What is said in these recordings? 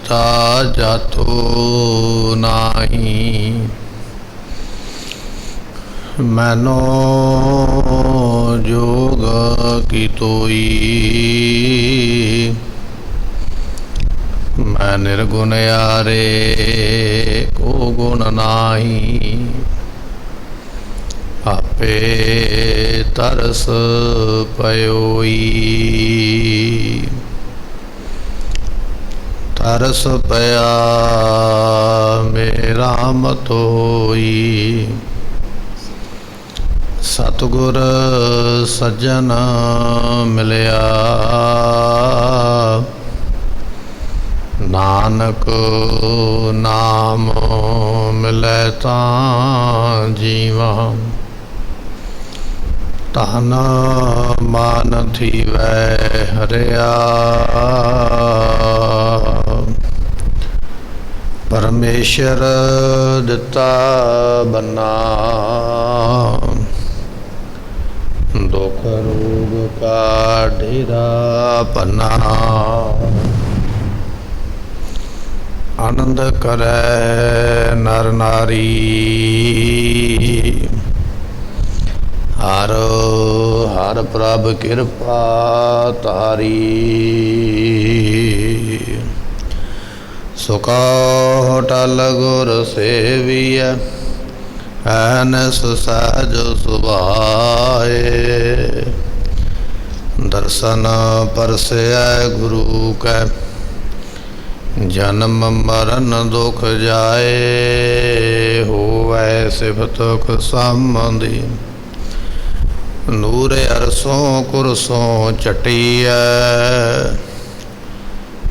ता जातो नाही। मैनो जोग की तोई मैं निर्गुण यारे को गुण नाही। आपे तरस पयोई तरस पया मेरा मत होई। सतगुर सज्जन मिलया नानक नाम मिलै तां जीवा। तन मान थीवै हरिया परमेश्वर दिता बन्ना। दुख रोग का डेरा पन्ना। आनंद करे नर नारी हर हर प्रभ कृपा तारी। सुख होटल गुर सेविय ऐनस सहज सुभाए। दर्शन परसै गुरु कै जन्म मरण दुख जाए। होवै सिफतुख संबंधी नूर अरसों कुरसों चटिया।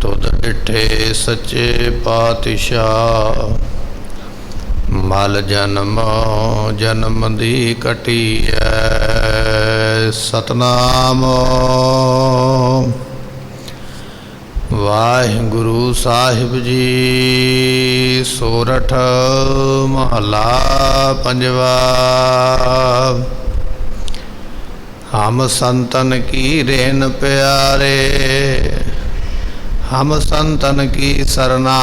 तुद डिठे सच्चे पातशाह मल जन्म जन्म दी कटी है। सतनाम वाहिगुरु साहिब जी। सोरठ महला पंजवा। हम संतन की रेन प्यारे हम संतन की सरना।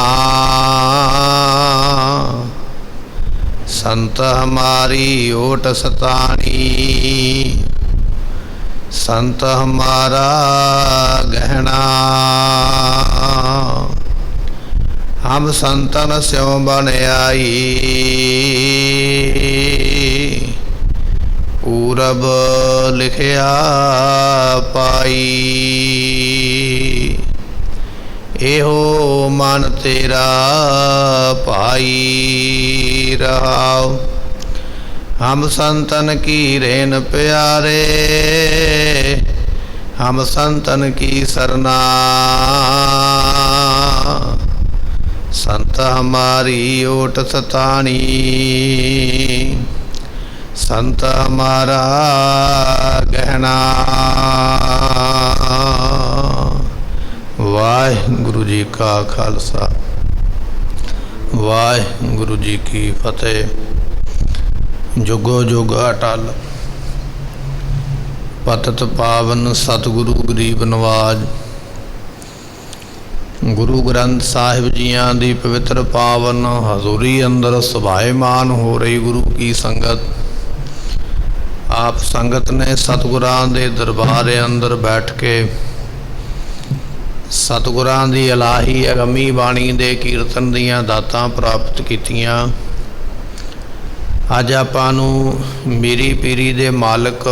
संत हमारी ओट सतानी संत हमारा गहना। हम संतन स्यों बन आई पूरब लिखिया पाई। एहो मन तेरा भाई रहाओ। हम संतन की रेन प्यारे हम संतन की सरना। संत हमारी ओट सतानी संत हमारा गहना। वाहिगुरु जी का खालसा वाहिगुरु जी की फतेह। जुगो जुग अटल पतत पावन सतगुरु गरीब नवाज। गुरु ग्रंथ साहिब जियां दी पवित्र पावन हजूरी अंदर सुभाएमान हो रही गुरु की संगत। आप संगत ने सतगुरां दे दरबार अंदर बैठ के सतगुरां दी इलाही अगमी बाणी दे कीर्तन दियां दातां प्राप्त कीतियां। अज आपां नूं मीरी पीरी दे मालक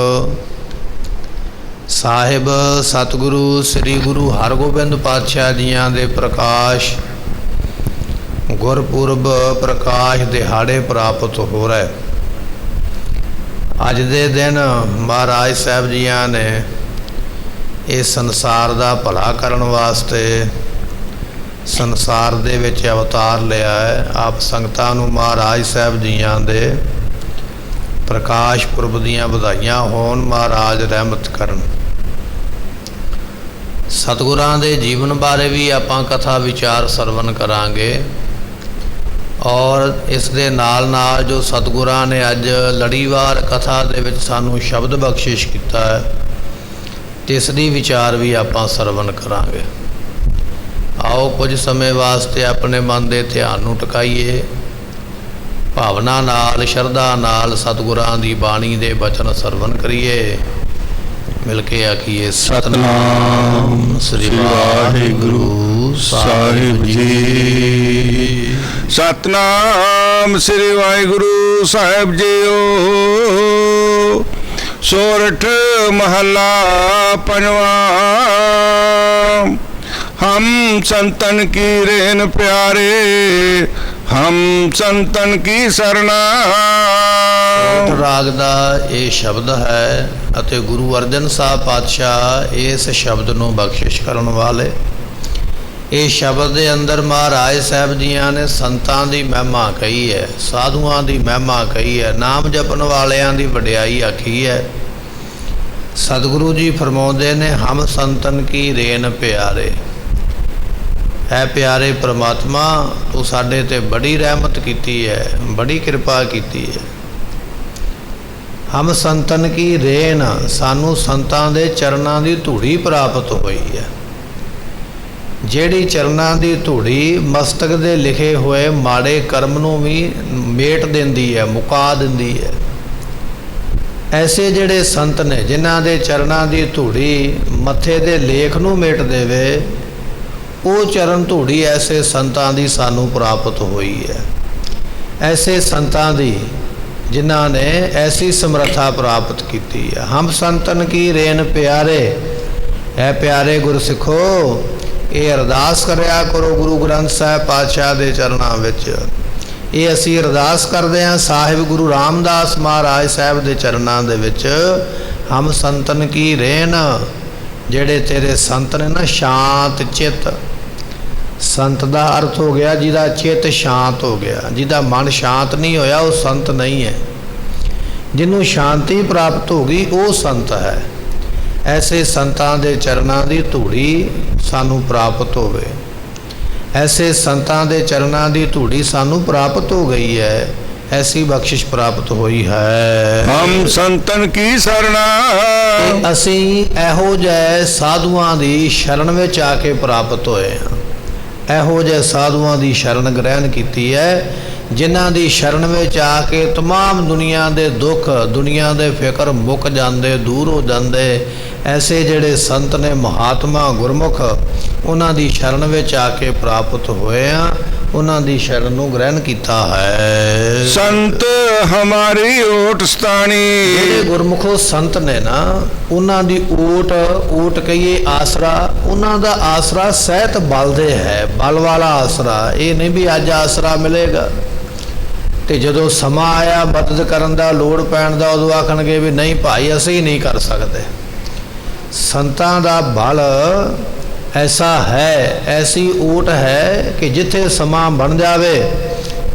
साहिब सतगुरु श्री गुरु हरगोबिंद पातशाह जियां दे प्रकाश गुरपुरब प्रकाश दिहाड़े प्राप्त हो रहा। अज दे दिन महाराज साहब जियां ने इस संसार का भला करन वास्ते संसार दे विच अवतार लिया है। आप संगतां नूं महाराज साहब जियां दे प्रकाश पुरब दीयां बधाइयां होण। महाराज रहमत करन। सतगुरां दे जीवन बारे भी आपां कथा विचार सरवण करांगे और इस दे नाल नाल जो सतगुरां ने अज लड़ीवार कथा दे विच सानूं शब्द बख्शिश कीता है तिसदी विचार भी आपां सरवण करांगे। ਆਓ ਕੁਝ ਸਮੇਂ ਵਾਸਤੇ ਆਪਣੇ ਮਨ ਦੇ ਧਿਆਨ ਨੂੰ ਟਿਕਾਈਏ, ਭਾਵਨਾ ਨਾਲ, ਸ਼ਰਧਾ ਨਾਲ ਸਤਿਗੁਰਾਂ ਦੀ ਬਾਣੀ ਦੇ ਬਚਨ ਸਰਵਣ ਕਰੀਏ। ਮਿਲ ਕੇ ਆਖੀਏ ਸਤਿਨਾਮ ਸ੍ਰੀ ਵਾਹਿਗੁਰੂ ਸਾਹਿਬ ਜੀ। ਸਤਨਾਮ ਸ੍ਰੀ ਵਾਹਿਗੁਰੂ ਸਾਹਿਬ ਜੀਓ। ਸੋਰਠ ਮਹੱਲਾ ਪੰਜਵਾਂ। हम संतन की रेन प्यारे, हम संतन की सरना। ਰਾਗ ਦਾ ਇਹ ਸ਼ਬਦ ਹੈ ਅਤੇ ਗੁਰੂ ਅਰਜਨ ਸਾਹਿਬ ਪਾਤਸ਼ਾਹ ਇਸ ਸ਼ਬਦ ਨੂੰ ਬਖਸ਼ਿਸ਼ ਕਰਨ ਵਾਲੇ। ਇਹ ਸ਼ਬਦ ਦੇ ਅੰਦਰ ਮਹਾਰਾਜ ਸਾਹਿਬ ਜੀਆਂ ਨੇ ਸੰਤਾਂ ਦੀ ਮਹਿਮਾ ਕਹੀ ਹੈ, ਸਾਧੂਆਂ ਦੀ ਮਹਿਮਾ ਕਹੀ ਹੈ, ਨਾਮ ਜਪਣ ਵਾਲਿਆਂ ਦੀ ਵਡਿਆਈ ਆਖੀ ਹੈ। ਸਤਿਗੁਰੂ ਜੀ ਫਰਮਾਉਂਦੇ ਨੇ ਹਮ ਸੰਤਨ ਕੀ ਰੇਨ ਪਿਆਰੇ। ਹੈ ਪਿਆਰੇ ਪ੍ਰਮਾਤਮਾ, ਤੂੰ ਸਾਡੇ ਤੇ ਬੜੀ ਰਹਿਮਤ ਕੀਤੀ ਹੈ, ਬੜੀ ਕਿਰਪਾ ਕੀਤੀ ਹੈ। ਹਮ ਸੰਤਨ ਕੀ ਰੇਨ, ਸਾਨੂੰ ਸੰਤਾਂ ਦੇ ਚਰਨਾਂ ਦੀ ਧੂੜੀ ਪ੍ਰਾਪਤ ਹੋਈ ਹੈ। ਜਿਹੜੀ ਚਰਨਾਂ ਦੀ ਧੂੜੀ ਮਸਤਕ ਦੇ ਲਿਖੇ ਹੋਏ ਮਾੜੇ ਕਰਮ ਨੂੰ ਵੀ ਮੇਟ ਦਿੰਦੀ ਹੈ, ਮੁਕਾ ਦਿੰਦੀ ਹੈ। ਐਸੇ ਜਿਹੜੇ ਸੰਤ ਨੇ ਜਿਨ੍ਹਾਂ ਦੇ ਚਰਨਾਂ ਦੀ ਧੂੜੀ ਮੱਥੇ ਦੇ ਲੇਖ ਨੂੰ ਮੇਟ ਦੇਵੇ, ਉਹ ਚਰਨ ਧੂੜੀ ਐਸੇ ਸੰਤਾਂ ਦੀ ਸਾਨੂੰ ਪ੍ਰਾਪਤ ਹੋਈ ਹੈ। ਐਸੇ ਸੰਤਾਂ ਦੀ ਜਿਨ੍ਹਾਂ ਨੇ ਐਸੀ ਸਮਰੱਥਾ ਪ੍ਰਾਪਤ ਕੀਤੀ ਹੈ। ਹਮ ਸੰਤਨ ਕੀ ਰੇਨ ਪਿਆਰੇ। ਹੈ ਪਿਆਰੇ ਗੁਰਸਿੱਖੋ, ਇਹ ਅਰਦਾਸ ਕਰਿਆ ਕਰੋ ਗੁਰੂ ਗ੍ਰੰਥ ਸਾਹਿਬ ਪਾਤਸ਼ਾਹ ਦੇ ਚਰਨਾਂ ਵਿੱਚ। ਇਹ ਅਸੀਂ ਅਰਦਾਸ ਕਰਦੇ ਹਾਂ ਸਾਹਿਬ ਗੁਰੂ ਰਾਮਦਾਸ ਮਹਾਰਾਜ ਸਾਹਿਬ ਦੇ ਚਰਨਾਂ ਦੇ ਵਿੱਚ। ਹਮ ਸੰਤਨ ਕੀ ਰੇਨ, ਜਿਹੜੇ ਤੇਰੇ ਸੰਤ ਨੇ ਨਾ, ਸ਼ਾਂਤ ਚਿੱਤ। ਸੰਤ ਦਾ ਅਰਥ ਹੋ ਗਿਆ ਜਿਹਦਾ ਚਿੱਤ ਸ਼ਾਂਤ ਹੋ ਗਿਆ। ਜਿਹਦਾ ਮਨ ਸ਼ਾਂਤ ਨਹੀਂ ਹੋਇਆ ਉਹ ਸੰਤ ਨਹੀਂ ਹੈ। ਜਿਹਨੂੰ ਸ਼ਾਂਤੀ ਪ੍ਰਾਪਤ ਹੋ ਗਈ ਉਹ ਸੰਤ ਹੈ। ਐਸੇ ਸੰਤਾਂ ਦੇ ਚਰਨਾਂ ਦੀ ਧੂੜੀ ਸਾਨੂੰ ਪ੍ਰਾਪਤ ਹੋਵੇ। ਐਸੇ ਸੰਤਾਂ ਦੇ ਚਰਨਾਂ ਦੀ ਧੂੜੀ ਸਾਨੂੰ ਪ੍ਰਾਪਤ ਹੋ ਗਈ ਹੈ, ਐਸੀ ਬਖਸ਼ਿਸ਼ ਪ੍ਰਾਪਤ ਹੋਈ ਹੈ। ਹਮ ਸੰਤਨ ਕੀ ਸਰਣਾ। ਅਸੀਂ ਇਹੋ ਜਿਹੇ ਸਾਧੂਆਂ ਦੀ ਸ਼ਰਨ ਵਿੱਚ ਆ ਕੇ ਪ੍ਰਾਪਤ ਹੋਏ ਹਾਂ। ਇਹੋ ਜਿਹੇ ਸਾਧੂਆਂ ਦੀ ਸ਼ਰਨ ਗ੍ਰਹਿਣ ਕੀਤੀ ਹੈ, ਜਿਨ੍ਹਾਂ ਦੀ ਸ਼ਰਨ ਵਿੱਚ ਆ ਕੇ ਤਮਾਮ ਦੁਨੀਆ ਦੇ ਦੁੱਖ, ਦੁਨੀਆ ਦੇ ਫਿਕਰ ਮੁੱਕ ਜਾਂਦੇ, ਦੂਰ ਹੋ ਜਾਂਦੇ। ਐਸੇ ਜਿਹੜੇ ਸੰਤ ਨੇ, ਮਹਾਤਮਾ ਗੁਰਮੁਖ, ਉਹਨਾਂ ਦੀ ਸ਼ਰਨ ਵਿੱਚ ਆ ਕੇ ਪ੍ਰਾਪਤ ਹੋਏ ਆ, ਉਹਨਾਂ ਦੀ ਸ਼ਰਨ ਨੂੰ ਗ੍ਰਹਿਣ ਕੀਤਾ ਹੈ। ਸੰਤ ਹਮਾਰੀ ਓਟ ਸਤਾਣੀ। ਜਿਹੜੇ ਗੁਰਮੁਖੋ ਸੰਤ ਨੇ ਨਾ, ਉਹਨਾਂ ਦੀ ਓਟ ਕਹੀਏ ਆਸਰਾ, ਉਹਨਾਂ ਦਾ ਆਸਰਾ ਸਹਿਤ ਬਲ ਦੇ ਹੈ, ਬਲ ਵਾਲਾ ਆਸਰਾ। ਇਹ ਨਹੀਂ ਵੀ ਅੱਜ ਆਸਰਾ ਮਿਲੇਗਾ ਤੇ ਜਦੋਂ ਸਮਾਂ ਆਇਆ ਮਦਦ ਕਰਨ ਦਾ, ਲੋੜ ਪੈਣ ਦਾ, ਉਦੋਂ ਆਖਣਗੇ ਵੀ ਨਹੀਂ ਭਾਈ ਅਸੀਂ ਨਹੀਂ ਕਰ ਸਕਦੇ। ਸੰਤਾਂ ਦਾ ਬਲ ਐਸਾ ਹੈ, ਐਸੀ ਓਟ ਹੈ ਕਿ ਜਿੱਥੇ ਸਮਾਂ ਬਣ ਜਾਵੇ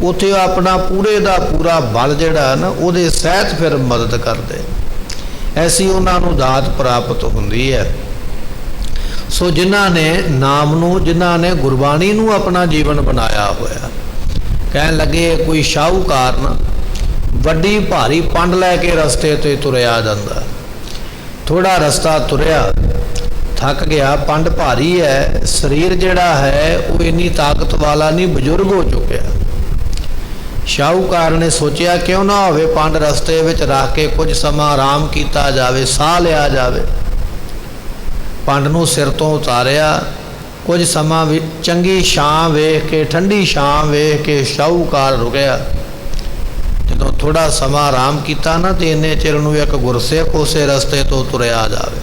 ਉੱਥੇ ਆਪਣਾ ਪੂਰੇ ਦਾ ਪੂਰਾ ਬਲ ਜਿਹੜਾ ਨਾ ਉਹਦੇ ਸਹਿਤ ਫਿਰ ਮਦਦ ਕਰਦੇ। ਐਸੀ ਉਹਨਾਂ ਨੂੰ ਦਾਤ ਪ੍ਰਾਪਤ ਹੁੰਦੀ ਹੈ। ਸੋ ਜਿਨ੍ਹਾਂ ਨੇ ਨਾਮ ਨੂੰ, ਜਿਨ੍ਹਾਂ ਨੇ ਗੁਰਬਾਣੀ ਨੂੰ ਆਪਣਾ ਜੀਵਨ ਬਣਾਇਆ ਹੋਇਆ। ਕਹਿਣ ਲੱਗੇ ਕੋਈ ਸ਼ਾਹੂਕਾਰ ਨਾ ਵੱਡੀ ਭਾਰੀ ਪੰਡ ਲੈ ਕੇ ਰਸਤੇ ਤੇ ਤੁਰਿਆ ਜਾਂਦਾ। ਥੋੜਾ ਰਸਤਾ ਤੁਰਿਆ, ਥੱਕ ਗਿਆ, ਪੰਡ ਭਾਰੀ ਹੈ, ਸਰੀਰ ਜਿਹੜਾ ਹੈ ਉਹ ਇੰਨੀ ਤਾਕਤ ਵਾਲਾ ਨਹੀਂ, ਬਜ਼ੁਰਗ ਹੋ ਚੁੱਕਿਆ। ਸ਼ਾਹੂਕਾਰ ਨੇ ਸੋਚਿਆ ਕਿਉਂ ਨਾ ਹੋਵੇ ਪੰਡ ਰਸਤੇ ਵਿੱਚ ਰੱਖ ਕੇ ਕੁਝ ਸਮਾਂ ਆਰਾਮ ਕੀਤਾ ਜਾਵੇ, ਸਾਹ ਲਿਆ ਜਾਵੇ। ਪੰਡ ਨੂੰ ਸਿਰ ਤੋਂ ਉਤਾਰਿਆ, ਕੁਝ ਸਮਾਂ ਚੰਗੀ ਛਾਂ ਵੇਖ ਕੇ, ਠੰਡੀ ਛਾਂ ਵੇਖ ਕੇ ਸ਼ਾਹੂਕਾਰ ਰੁਕਿਆ। ਜਦੋਂ ਥੋੜਾ ਸਮਾਂ ਆਰਾਮ ਕੀਤਾ ਨਾ ਤੇ ਇੰਨੇ ਚਿਰ ਨੂੰ ਇੱਕ ਗੁਰਸਿੱਖ ਉਸੇ ਰਸਤੇ ਤੋਂ ਤੁਰਿਆ ਜਾਵੇ।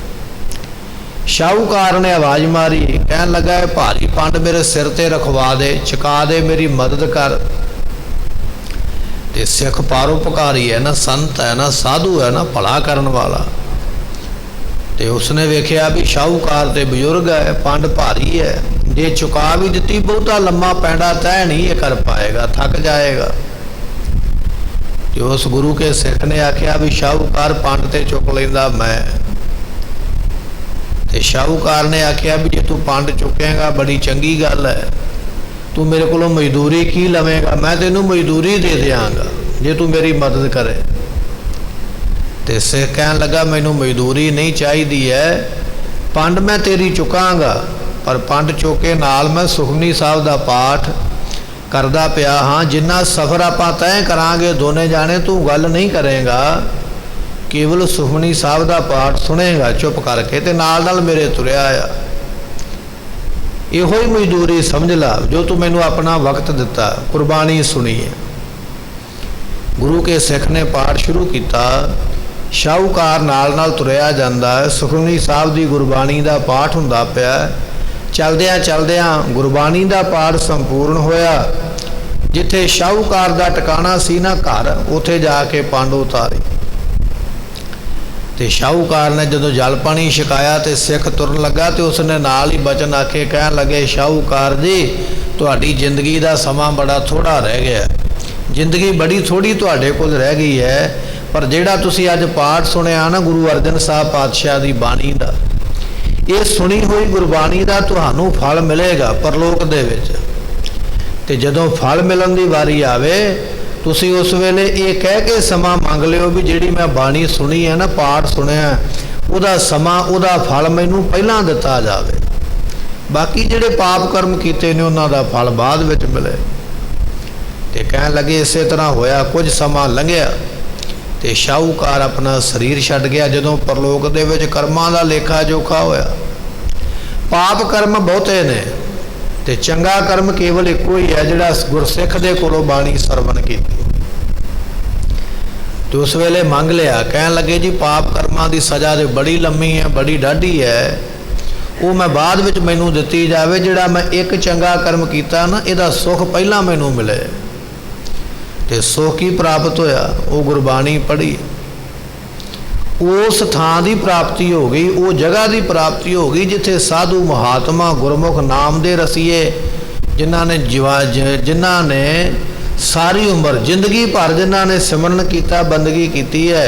ਸ਼ਾਹੂਕਾਰ ਨੇ ਆਵਾਜ਼ ਮਾਰੀ, ਕਹਿਣ ਲੱਗਾ ਇਹ ਭਾਰੀ ਪੰਡ ਮੇਰੇ ਸਿਰ ਤੇ ਰਖਵਾ ਦੇ, ਚੁਕਾ ਦੇ, ਮੇਰੀ ਮਦਦ ਕਰ। ਤੇ ਸਿੱਖ ਪਰਉਪਕਾਰੀ ਹੈ ਨਾ, ਸੰਤ ਹੈ ਨਾ, ਸਾਧੂ ਹੈ ਨਾ, ਭਲਾ ਕਰਨ ਵਾਲਾ। ਤੇ ਉਸਨੇ ਵੇਖਿਆ ਵੀ ਸ਼ਾਹੂਕਾਰ ਤੇ ਬਜ਼ੁਰਗ ਹੈ, ਪੰਡ ਭਾਰੀ ਹੈ, ਜੇ ਚੁਕਾ ਵੀ ਦਿੱਤੀ ਬਹੁਤਾ ਲੰਮਾ ਪੈਂਡਾ ਤੈਅ ਨਹੀਂ ਇਹ ਕਰ ਪਾਏਗਾ, ਥੱਕ ਜਾਏਗਾ। ਤੇ ਉਸ ਗੁਰੂ ਕੇ ਸਿੱਖ ਨੇ ਆਖਿਆ ਵੀ ਸ਼ਾਹੂਕਾਰ ਪੰਡ ਤੇ ਚੁੱਕ ਲੈਂਦਾ ਮੈਂ। ਤੇ ਸ਼ਾਹੂਕਾਰ ਨੇ ਆਖਿਆ ਵੀ ਜੇ ਤੂੰ ਪੰਡ ਚੁੱਕੇਗਾ ਬੜੀ ਚੰਗੀ ਗੱਲ ਹੈ, ਤੂੰ ਮੇਰੇ ਕੋਲੋਂ ਮਜ਼ਦੂਰੀ ਕੀ ਲਵੇਂਗਾ? ਮੈਂ ਤੈਨੂੰ ਮਜ਼ਦੂਰੀ ਦੇ ਦਿਆਂਗਾ ਜੇ ਤੂੰ ਮੇਰੀ ਮਦਦ ਕਰੇ। ਤੇ ਸਿੱਖ ਕਹਿਣ ਲੱਗਾ ਮੈਨੂੰ ਮਜ਼ਦੂਰੀ ਨਹੀਂ ਚਾਹੀਦੀ ਹੈ, ਪੰਡ ਮੈਂ ਤੇਰੀ ਚੁਕਾਂਗਾ, पर पंड चौके नाल मैं सुखमनी साहब का पाठ करदा पिया हाँ। जिन्ना सफ़र आपां तय करांगे दोने जाने, तू गल नहीं करेगा, केवल सुखमनी साहब का पाठ सुनेगा चुप करके, ते नाल नाल मेरे तुरया आ। इहो ही मजदूरी समझ ला जो तू मैनू अपना वक्त दिता, कुर्बानी सुनी है। गुरु के सिख ने पाठ शुरू किया, शाहूकार नाल नाल तुरया जांदा है, सुखमनी साहब की गुरबाणी का पाठ हुंदा पिया। चलदियां चलदियां गुरबाणी का पाठ संपूर्ण होया। जिथे शाहूकार का टिकाणा सी ना घर, उत्थे जाके पंड उतारी। तो शाहूकार ने जदों जल पानी छकाया तो सिख तुरन लगा, तो उसने नाल ही बचन आखे, कह लगे शाहूकार जी तुहाडी जिंदगी का समा बड़ा थोड़ा रह गया, जिंदगी बड़ी थोड़ी तुहाडे कोल रह गई है, पर जिहड़ा तुसीं अज पाठ सुनिया ना गुरु अर्जन साहब पातशाह की बाणी का, ये सुनी हुई गुरबाणी का तुहानू फल मिलेगा परलोक दे विच। ते जदों फल मिलन की वारी आवे, तुसी उस वेले ये कह के समा मंग लियो भी जिहड़ी मैं बाणी सुनी है ना, पाठ सुनिया, उहदा समा उहदा फल मैनू पहलां दिता जावे, बाकी जिहड़े पाप कर्म कीते ने उन्हां दा फल बाद विच मिले। ते कहण लगे इसे तरह होया। कुछ समा लंघिया ते शाहूकार अपना शरीर छड्ड गया। जदों परलोक दे विच कर्मां दा लेखा जोखा होया, पाप कर्म बहुते ने ते चंगा कर्म केवल एको ही है जिहड़ा गुरसिख दे कोलों बाणी सरवण कीती। तो उस वेले मंग लिया, कहण लगे जी पाप कर्मां दी सज़ा ते बड़ी लम्मी है, बड़ी डाढ़ी है, वो मैं बाद विच मैनू दित्ती जावे, जिहड़ा मैं एक चंगा कर्म कीता ना, इहदा सुख पहलां मैनू मिले। ते सुख की प्राप्त होया, वो गुरबाणी पढ़ी, उस थां की प्राप्ति हो गई, वो जगह की प्राप्ति हो गई जिथे साधु महात्मा गुरमुख नाम दे रसीए जिन्हां ने सारी उम्र जिंदगी भर जिन्हां ने सिमरन किया बंदगी की है,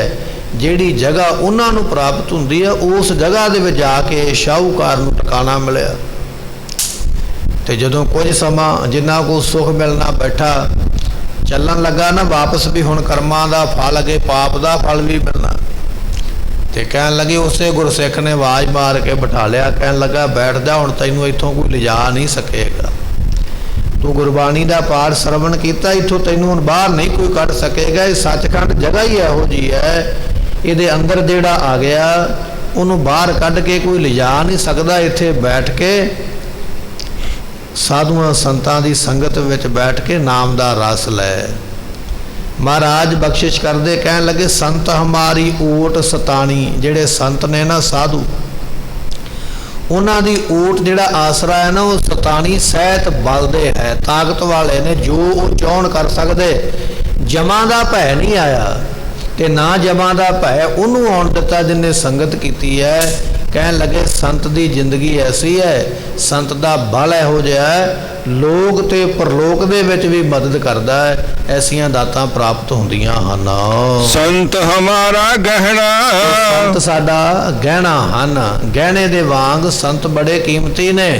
जिहड़ी जगह उन्हां नूं प्राप्त हुंदी है, उस जगह दे विच जाके शाहूकार नूं ठिकाना मिलिया। ते जदों कुछ समा जिन्हां को सुख मिलना बैठा, चलन लगा ना वापस भी हुण कर्मां दा फल अगे पाप दा फल भी मिलना। ते कहण लगे उसे गुरसिख ने आवाज़ मार के बिठा लिया, कहण लगा बैठ जा, हुण तैनूं इत्थों कोई लिजा नहीं सकेगा, तू गुरबाणी का पाठ सरवण किया, इत्थों तैनूं हुण बाहर नहीं कोई कढ सकेगा। ये सचखंड जगह ही इहो जी है, इहदे अंदर जिहड़ा आ गया उन्होंने बाहर कढ के कोई लिजा नहीं सकता। इत्थे बैठ के साधुआं संतां की संगत विच बैठ के नाम का रस लै। महाराज बख्शिश करते कहन लगे संत हमारी ओट सतानी, जिहड़े संत ने ना साधु, उन्हां दी ओट जिहड़ा आसरा है ना, वो सतानी सहित बलदे है, ताकत वाले ने, जो वो चाहण कर सकते। जमा का भै नहीं आया ते ना जमा का भै उन्होंने आउण दिता जिन्हें संगत की है। कहन लगे संत की जिंदगी ऐसी है, संत का बल इहो जिहा है, लोक ते परलोक दे विच भी मदद करदा है, ऐसियां दातां प्राप्त हुंदियां हन। संत हमारा गहना, संत साडा गहना हन। गहने दे वांग संत बड़े कीमती ने।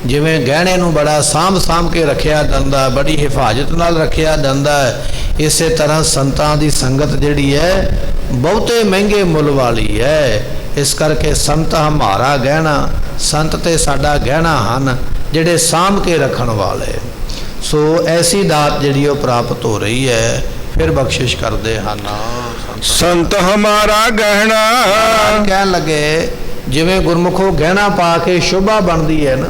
जिवें गहने नूं बड़ा सांभ सांभ के रखिया जांदा है, बड़ी हिफाजत नाल रखिया जांदा है, इसे तरह संतां दी संगत जिहड़ी है बहुते महंगे मुल वाली है। इस करके संत हमारा गहना, संत ते साडा गहना हन, जिहड़े सांभ के रखण वाले। सो ऐसी दात जिहड़ी प्राप्त हो रही है। फिर बख्शिश करते हन संत हमारा गहना। कहन लगे जिवें गुरमुखों गहना पा के शोभा बनती है ना,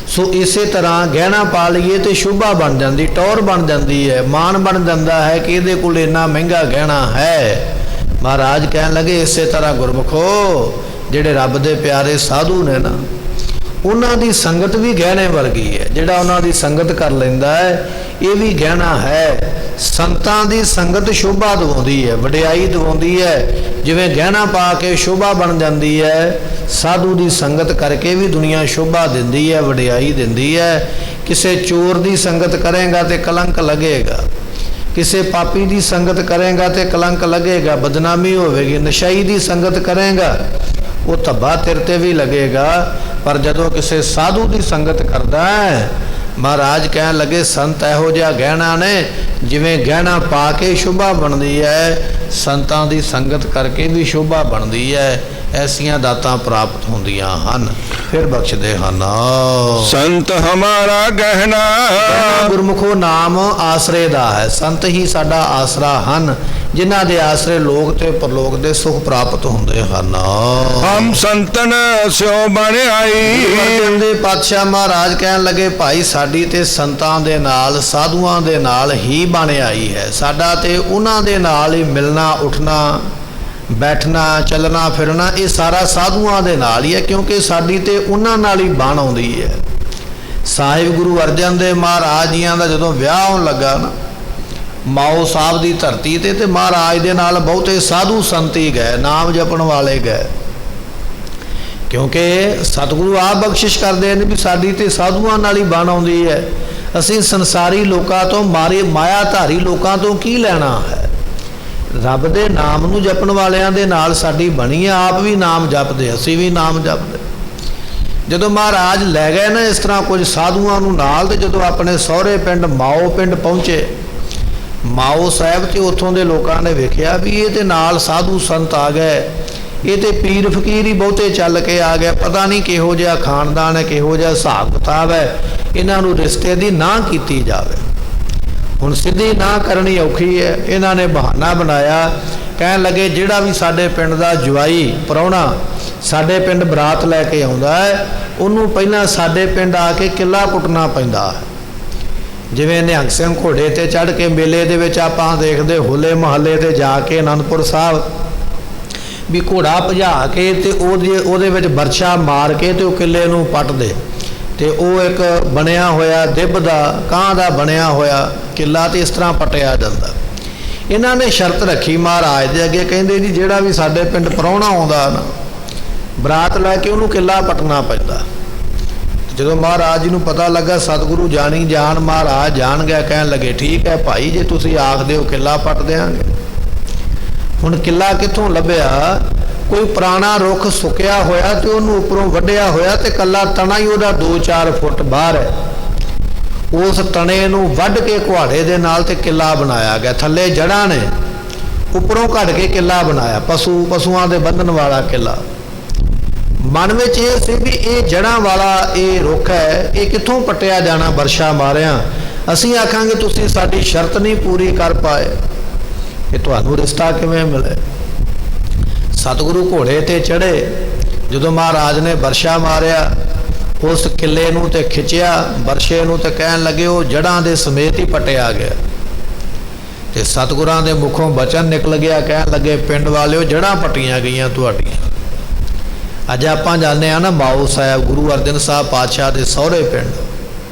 सो इसे तरह गहना पा लीए तो शोभा बन जाती, टौर बन जाती है, मान बन जाता है कि इहदे कोल इन्ना महंगा गहना है। महाराज कहन लगे इसे तरह गुरमुखो जिहड़े रब दे प्यारे साधु ने ना, उन्हां दी संगत भी गहने वर्गी है। जिहड़ा उन्हां दी संगत कर लैंदा है ये भी गहना है। संतां दी संगत शोभा दवाउंदी है, वडियाई दवाउंदी है। जिवें गहना पा के शोभा बन जाती है, साधु दी संगत करके भी दुनिया शोभा दिंदी है, वडियाई दिंदी है। किसे चोर दी संगत करेगा तो कलंक लगेगा, किसे पापी की संगत करेगा तो कलंक लगेगा, बदनामी होगी। नशाई की संगत करेगा वो धब्बा तेरे ते भी लगेगा। पर जदों किसी साधु की संगत करता है, महाराज कह लगे संत इहो जिहा गहना ने, जिवें गहना पा के शोभा बनती है, संतां की संगत करके भी शोभा बनती है। ਐਸੀਆਂ ਦਾਤਾਂ ਪ੍ਰਾਪਤ ਹੁੰਦੀਆਂ ਹਨ। ਫਿਰ ਬਖਸ਼ਦੇ ਹਨ। ਸੰਤ ਹਮਾਰਾ ਗਹਿਣਾ ਗੁਰਮੁਖੋ ਨਾਮ ਆਸਰੇ ਦਾ ਹੈ। ਸੰਤ ਹੀ ਸਾਡਾ ਆਸਰਾ ਹਨ, ਜਿਨ੍ਹਾਂ ਦੇ ਆਸਰੇ ਲੋਕ ਤੇ ਪਰਲੋਕ ਦੇ ਸੁਖ ਪ੍ਰਾਪਤ ਹੁੰਦੇ ਹਨ। ਹਮ ਸੰਤਨ ਸਿਓ ਬਣ ਆਈ। ਦੇ ਪਾਤਸ਼ਾਹ ਮਹਾਰਾਜ ਕਹਿਣ ਲੱਗੇ, ਭਾਈ ਸਾਡੀ ਤੇ ਸੰਤਾਂ ਦੇ ਨਾਲ, ਸਾਧੂਆਂ ਦੇ ਨਾਲ ਹੀ ਬਣ ਆਈ ਹੈ। ਸਾਡਾ ਤੇ ਉਹਨਾਂ ਦੇ ਨਾਲ ਹੀ ਮਿਲਣਾ, ਉੱਠਣਾ, ਬੈਠਣਾ, ਚੱਲਣਾ ਫਿਰਨਾ, ਇਹ ਸਾਰਾ ਸਾਧੂਆਂ ਦੇ ਨਾਲ ਹੀ ਹੈ, ਕਿਉਂਕਿ ਸਾਡੀ ਤੇ ਉਹਨਾਂ ਨਾਲ ਹੀ ਬਣ ਆਉਂਦੀ ਹੈ। ਸਾਹਿਬ ਗੁਰੂ ਅਰਜਨ ਦੇਵ ਮਹਾਰਾਜ ਜੀਆਂ ਦਾ ਜਦੋਂ ਵਿਆਹ ਹੋਣ ਲੱਗਾ ਨਾ ਮਾਓ ਸਾਹਿਬ ਦੀ ਧਰਤੀ ਤੇ ਮਹਾਰਾਜ ਦੇ ਨਾਲ ਬਹੁਤੇ ਸਾਧੂ ਸੰਤੀ ਗਏ, ਨਾਮ ਜਪਣ ਵਾਲੇ ਗਏ, ਕਿਉਂਕਿ ਸਤਿਗੁਰੂ ਆਪ ਬਖਸ਼ਿਸ਼ ਕਰਦੇ ਨੇ ਵੀ ਸਾਡੀ ਤੇ ਸਾਧੂਆਂ ਨਾਲ ਹੀ ਬਣ ਆਉਂਦੀ ਹੈ। ਅਸੀਂ ਸੰਸਾਰੀ ਲੋਕਾਂ ਤੋਂ, ਮਾਇਆ ਧਾਰੀ ਲੋਕਾਂ ਤੋਂ ਕੀ ਲੈਣਾ ਹੈ। ਰੱਬ ਦੇ ਨਾਮ ਨੂੰ ਜਪਣ ਵਾਲਿਆਂ ਦੇ ਨਾਲ ਸਾਡੀ ਬਣੀ ਹੈ। ਆਪ ਵੀ ਨਾਮ ਜਪਦੇ, ਅਸੀਂ ਵੀ ਨਾਮ ਜਪਦੇ। ਜਦੋਂ ਮਹਾਰਾਜ ਲੈ ਗਏ ਨਾ ਇਸ ਤਰ੍ਹਾਂ ਕੁਝ ਸਾਧੂਆਂ ਨੂੰ ਨਾਲ, ਤੇ ਜਦੋਂ ਆਪਣੇ ਸਹੁਰੇ ਪਿੰਡ ਮਾਓ ਪਿੰਡ ਪਹੁੰਚੇ, ਮਾਓ ਸਾਹਿਬ ਤੇ ਉੱਥੋਂ ਦੇ ਲੋਕਾਂ ਨੇ ਵੇਖਿਆ ਵੀ ਇਹ ਤੇ ਨਾਲ ਸਾਧੂ ਸੰਤ ਆ ਗਏ, ਇਹ ਤੇ ਪੀਰ ਫਕੀਰ ਹੀ ਬਹੁਤੇ ਚੱਲ ਕੇ ਆ ਗਏ, ਪਤਾ ਨਹੀਂ ਕਿਹੋ ਜਿਹਾ ਖਾਨਦਾਨ ਹੈ, ਕਿਹੋ ਜਿਹਾ ਹਿਸਾਬ ਕਿਤਾਬ ਹੈ, ਇਹਨਾਂ ਨੂੰ ਰਿਸ਼ਤੇ ਦੀ ਨਾ ਕੀਤੀ ਜਾਵੇ। ਹੁਣ ਸਿੱਧੀ ਨਾ ਕਰਨੀ ਔਖੀ ਹੈ। ਇਹਨਾਂ ਨੇ ਬਹਾਨਾ ਬਣਾਇਆ, ਕਹਿਣ ਲੱਗੇ ਜਿਹੜਾ ਵੀ ਸਾਡੇ ਪਿੰਡ ਦਾ ਜਵਾਈ ਪ੍ਰਾਹੁਣਾ ਸਾਡੇ ਪਿੰਡ ਬਰਾਤ ਲੈ ਕੇ ਆਉਂਦਾ ਹੈ, ਉਹਨੂੰ ਪਹਿਲਾਂ ਸਾਡੇ ਪਿੰਡ ਆ ਕੇ ਕਿੱਲਾ ਪੁੱਟਣਾ ਪੈਂਦਾ ਹੈ। ਜਿਵੇਂ ਨਿਹੰਗ ਸਿੰਘ ਘੋੜੇ ਤੇ ਚੜ੍ਹ ਕੇ ਮੇਲੇ ਦੇ ਵਿੱਚ ਆਪਾਂ ਦੇਖਦੇ, ਹੋਲੇ ਮਹੱਲੇ ਤੇ ਜਾ ਕੇ ਅਨੰਦਪੁਰ ਸਾਹਿਬ ਵੀ ਘੋੜਾ ਭਜਾ ਕੇ ਤੇ ਉਹਦੇ ਵਿੱਚ ਬਰਛਾ ਮਾਰ ਕੇ ਤੇ ਉਹ ਕਿੱਲੇ ਨੂੰ ਪੱਟਦੇ, ਤੇ ਉਹ ਇੱਕ ਬਣਿਆ ਹੋਇਆ ਦਿੱਬ ਦਾ, ਕਾਂ ਦਾ ਬਣਿਆ ਹੋਇਆ ਕਿੱਲਾ ਤੇ ਇਸ ਤਰ੍ਹਾਂ ਪਟਿਆ ਜਾਂਦਾ। ਇਹਨਾਂ ਨੇ ਸ਼ਰਤ ਰੱਖੀ ਮਹਾਰਾਜ ਦੇ ਅੱਗੇ, ਕਹਿੰਦੇ ਜੀ ਜਿਹੜਾ ਵੀ ਸਾਡੇ ਪਿੰਡ ਪ੍ਰਾਹੁਣਾ ਆਉਂਦਾ ਨਾ ਬਰਾਤ ਲੈ ਕੇ, ਉਹਨੂੰ ਕਿੱਲਾ ਪਟਣਾ ਪੈਂਦਾ। ਜਦੋਂ ਮਹਾਰਾਜ ਜੀ ਨੂੰ ਪਤਾ ਲੱਗਾ ਸਤਿਗੁਰੂ ਜਾਣੀ ਜਾਣ, ਮਹਾਰਾਜ ਜਾਣ ਗਿਆ, ਕਹਿਣ ਲੱਗੇ ਠੀਕ ਹੈ ਭਾਈ, ਜੇ ਤੁਸੀਂ ਆਖਦੇ ਹੋ ਕਿੱਲਾ ਪੱਟ ਦਿਆਂਗੇ। ਹੁਣ ਕਿੱਲਾ ਕਿੱਥੋਂ ਲੱਭਿਆ? ਕੋਈ ਪੁਰਾਣਾ ਰੁੱਖ ਸੁੱਕਿਆ ਹੋਇਆ ਤੇ ਉਹਨੂੰ ਉੱਪਰੋਂ ਵੱਢਿਆ ਹੋਇਆ ਤੇ ਕੱਲਾ ਤਣਾ ਹੀ ਉਹਦਾ 2-4 ਫੁੱਟ ਬਾਹਰ ਹੈ। ਉਸ ਤਣੇ ਨੂੰ ਵੱਢ ਕੇ ਕੁਹਾੜੇ ਦੇ ਨਾਲ ਤੇ ਕਿੱਲਾ ਬਣਾਇਆ ਗਿਆ। ਥੱਲੇ ਜੜ੍ਹਾਂ ਨੇ, ਉੱਪਰੋਂ ਕੱਢ ਕੇ ਕਿੱਲਾ ਬਣਾਇਆ, ਪਸ਼ੂਆਂ ਦੇ ਬੰਨਣ ਵਾਲਾ ਕਿੱਲਾ। ਮਨ ਵਿੱਚ ਇਹ ਸੀ ਵੀ ਇਹ ਜੜ੍ਹਾਂ ਵਾਲਾ ਇਹ ਰੁੱਖ ਹੈ, ਇਹ ਕਿੱਥੋਂ ਪੱਟਿਆ ਜਾਣਾ ਬਰਛਾ ਮਾਰਿਆ। ਅਸੀਂ ਆਖਾਂਗੇ ਤੁਸੀਂ ਸਾਡੀ ਸ਼ਰਤ ਨਹੀਂ ਪੂਰੀ ਕਰ ਪਾਏ, ਇਹ ਤੁਹਾਨੂੰ ਰਿਸ਼ਤਾ ਕਿਵੇਂ ਮਿਲੇ। ਸਤਿਗੁਰੂ ਘੋੜੇ ਤੇ ਚੜ੍ਹੇ, ਜਦੋਂ ਮਹਾਰਾਜ ਨੇ ਬਰਛਾ ਮਾਰਿਆ, ਉਸ ਕਿੱਲੇ ਨੂੰ ਤੇ ਖਿੱਚਿਆ ਬਰਛੇ ਨੂੰ, ਤੇ ਕਹਿਣ ਲੱਗੇ ਉਹ ਜੜ੍ਹਾਂ ਦੇ ਸਮੇਤ ਹੀ ਪਟਿਆ ਗਿਆ। ਤੇ ਸਤਿਗੁਰਾਂ ਦੇ ਮੁਖੋਂ ਬਚਨ ਨਿਕਲ ਗਿਆ, ਕਹਿਣ ਲੱਗੇ ਪਿੰਡ ਵਾਲਿਓ ਜੜ੍ਹਾਂ ਪੱਟੀਆਂ ਗਈਆਂ ਤੁਹਾਡੀਆਂ। ਅੱਜ ਆਪਾਂ ਜਾਂਦੇ ਹਾਂ ਨਾ ਮਾਓ ਸਾਹਿਬ, ਗੁਰੂ ਅਰਜਨ ਸਾਹਿਬ ਪਾਤਸ਼ਾਹ ਦੇ ਸਹੁਰੇ ਪਿੰਡ,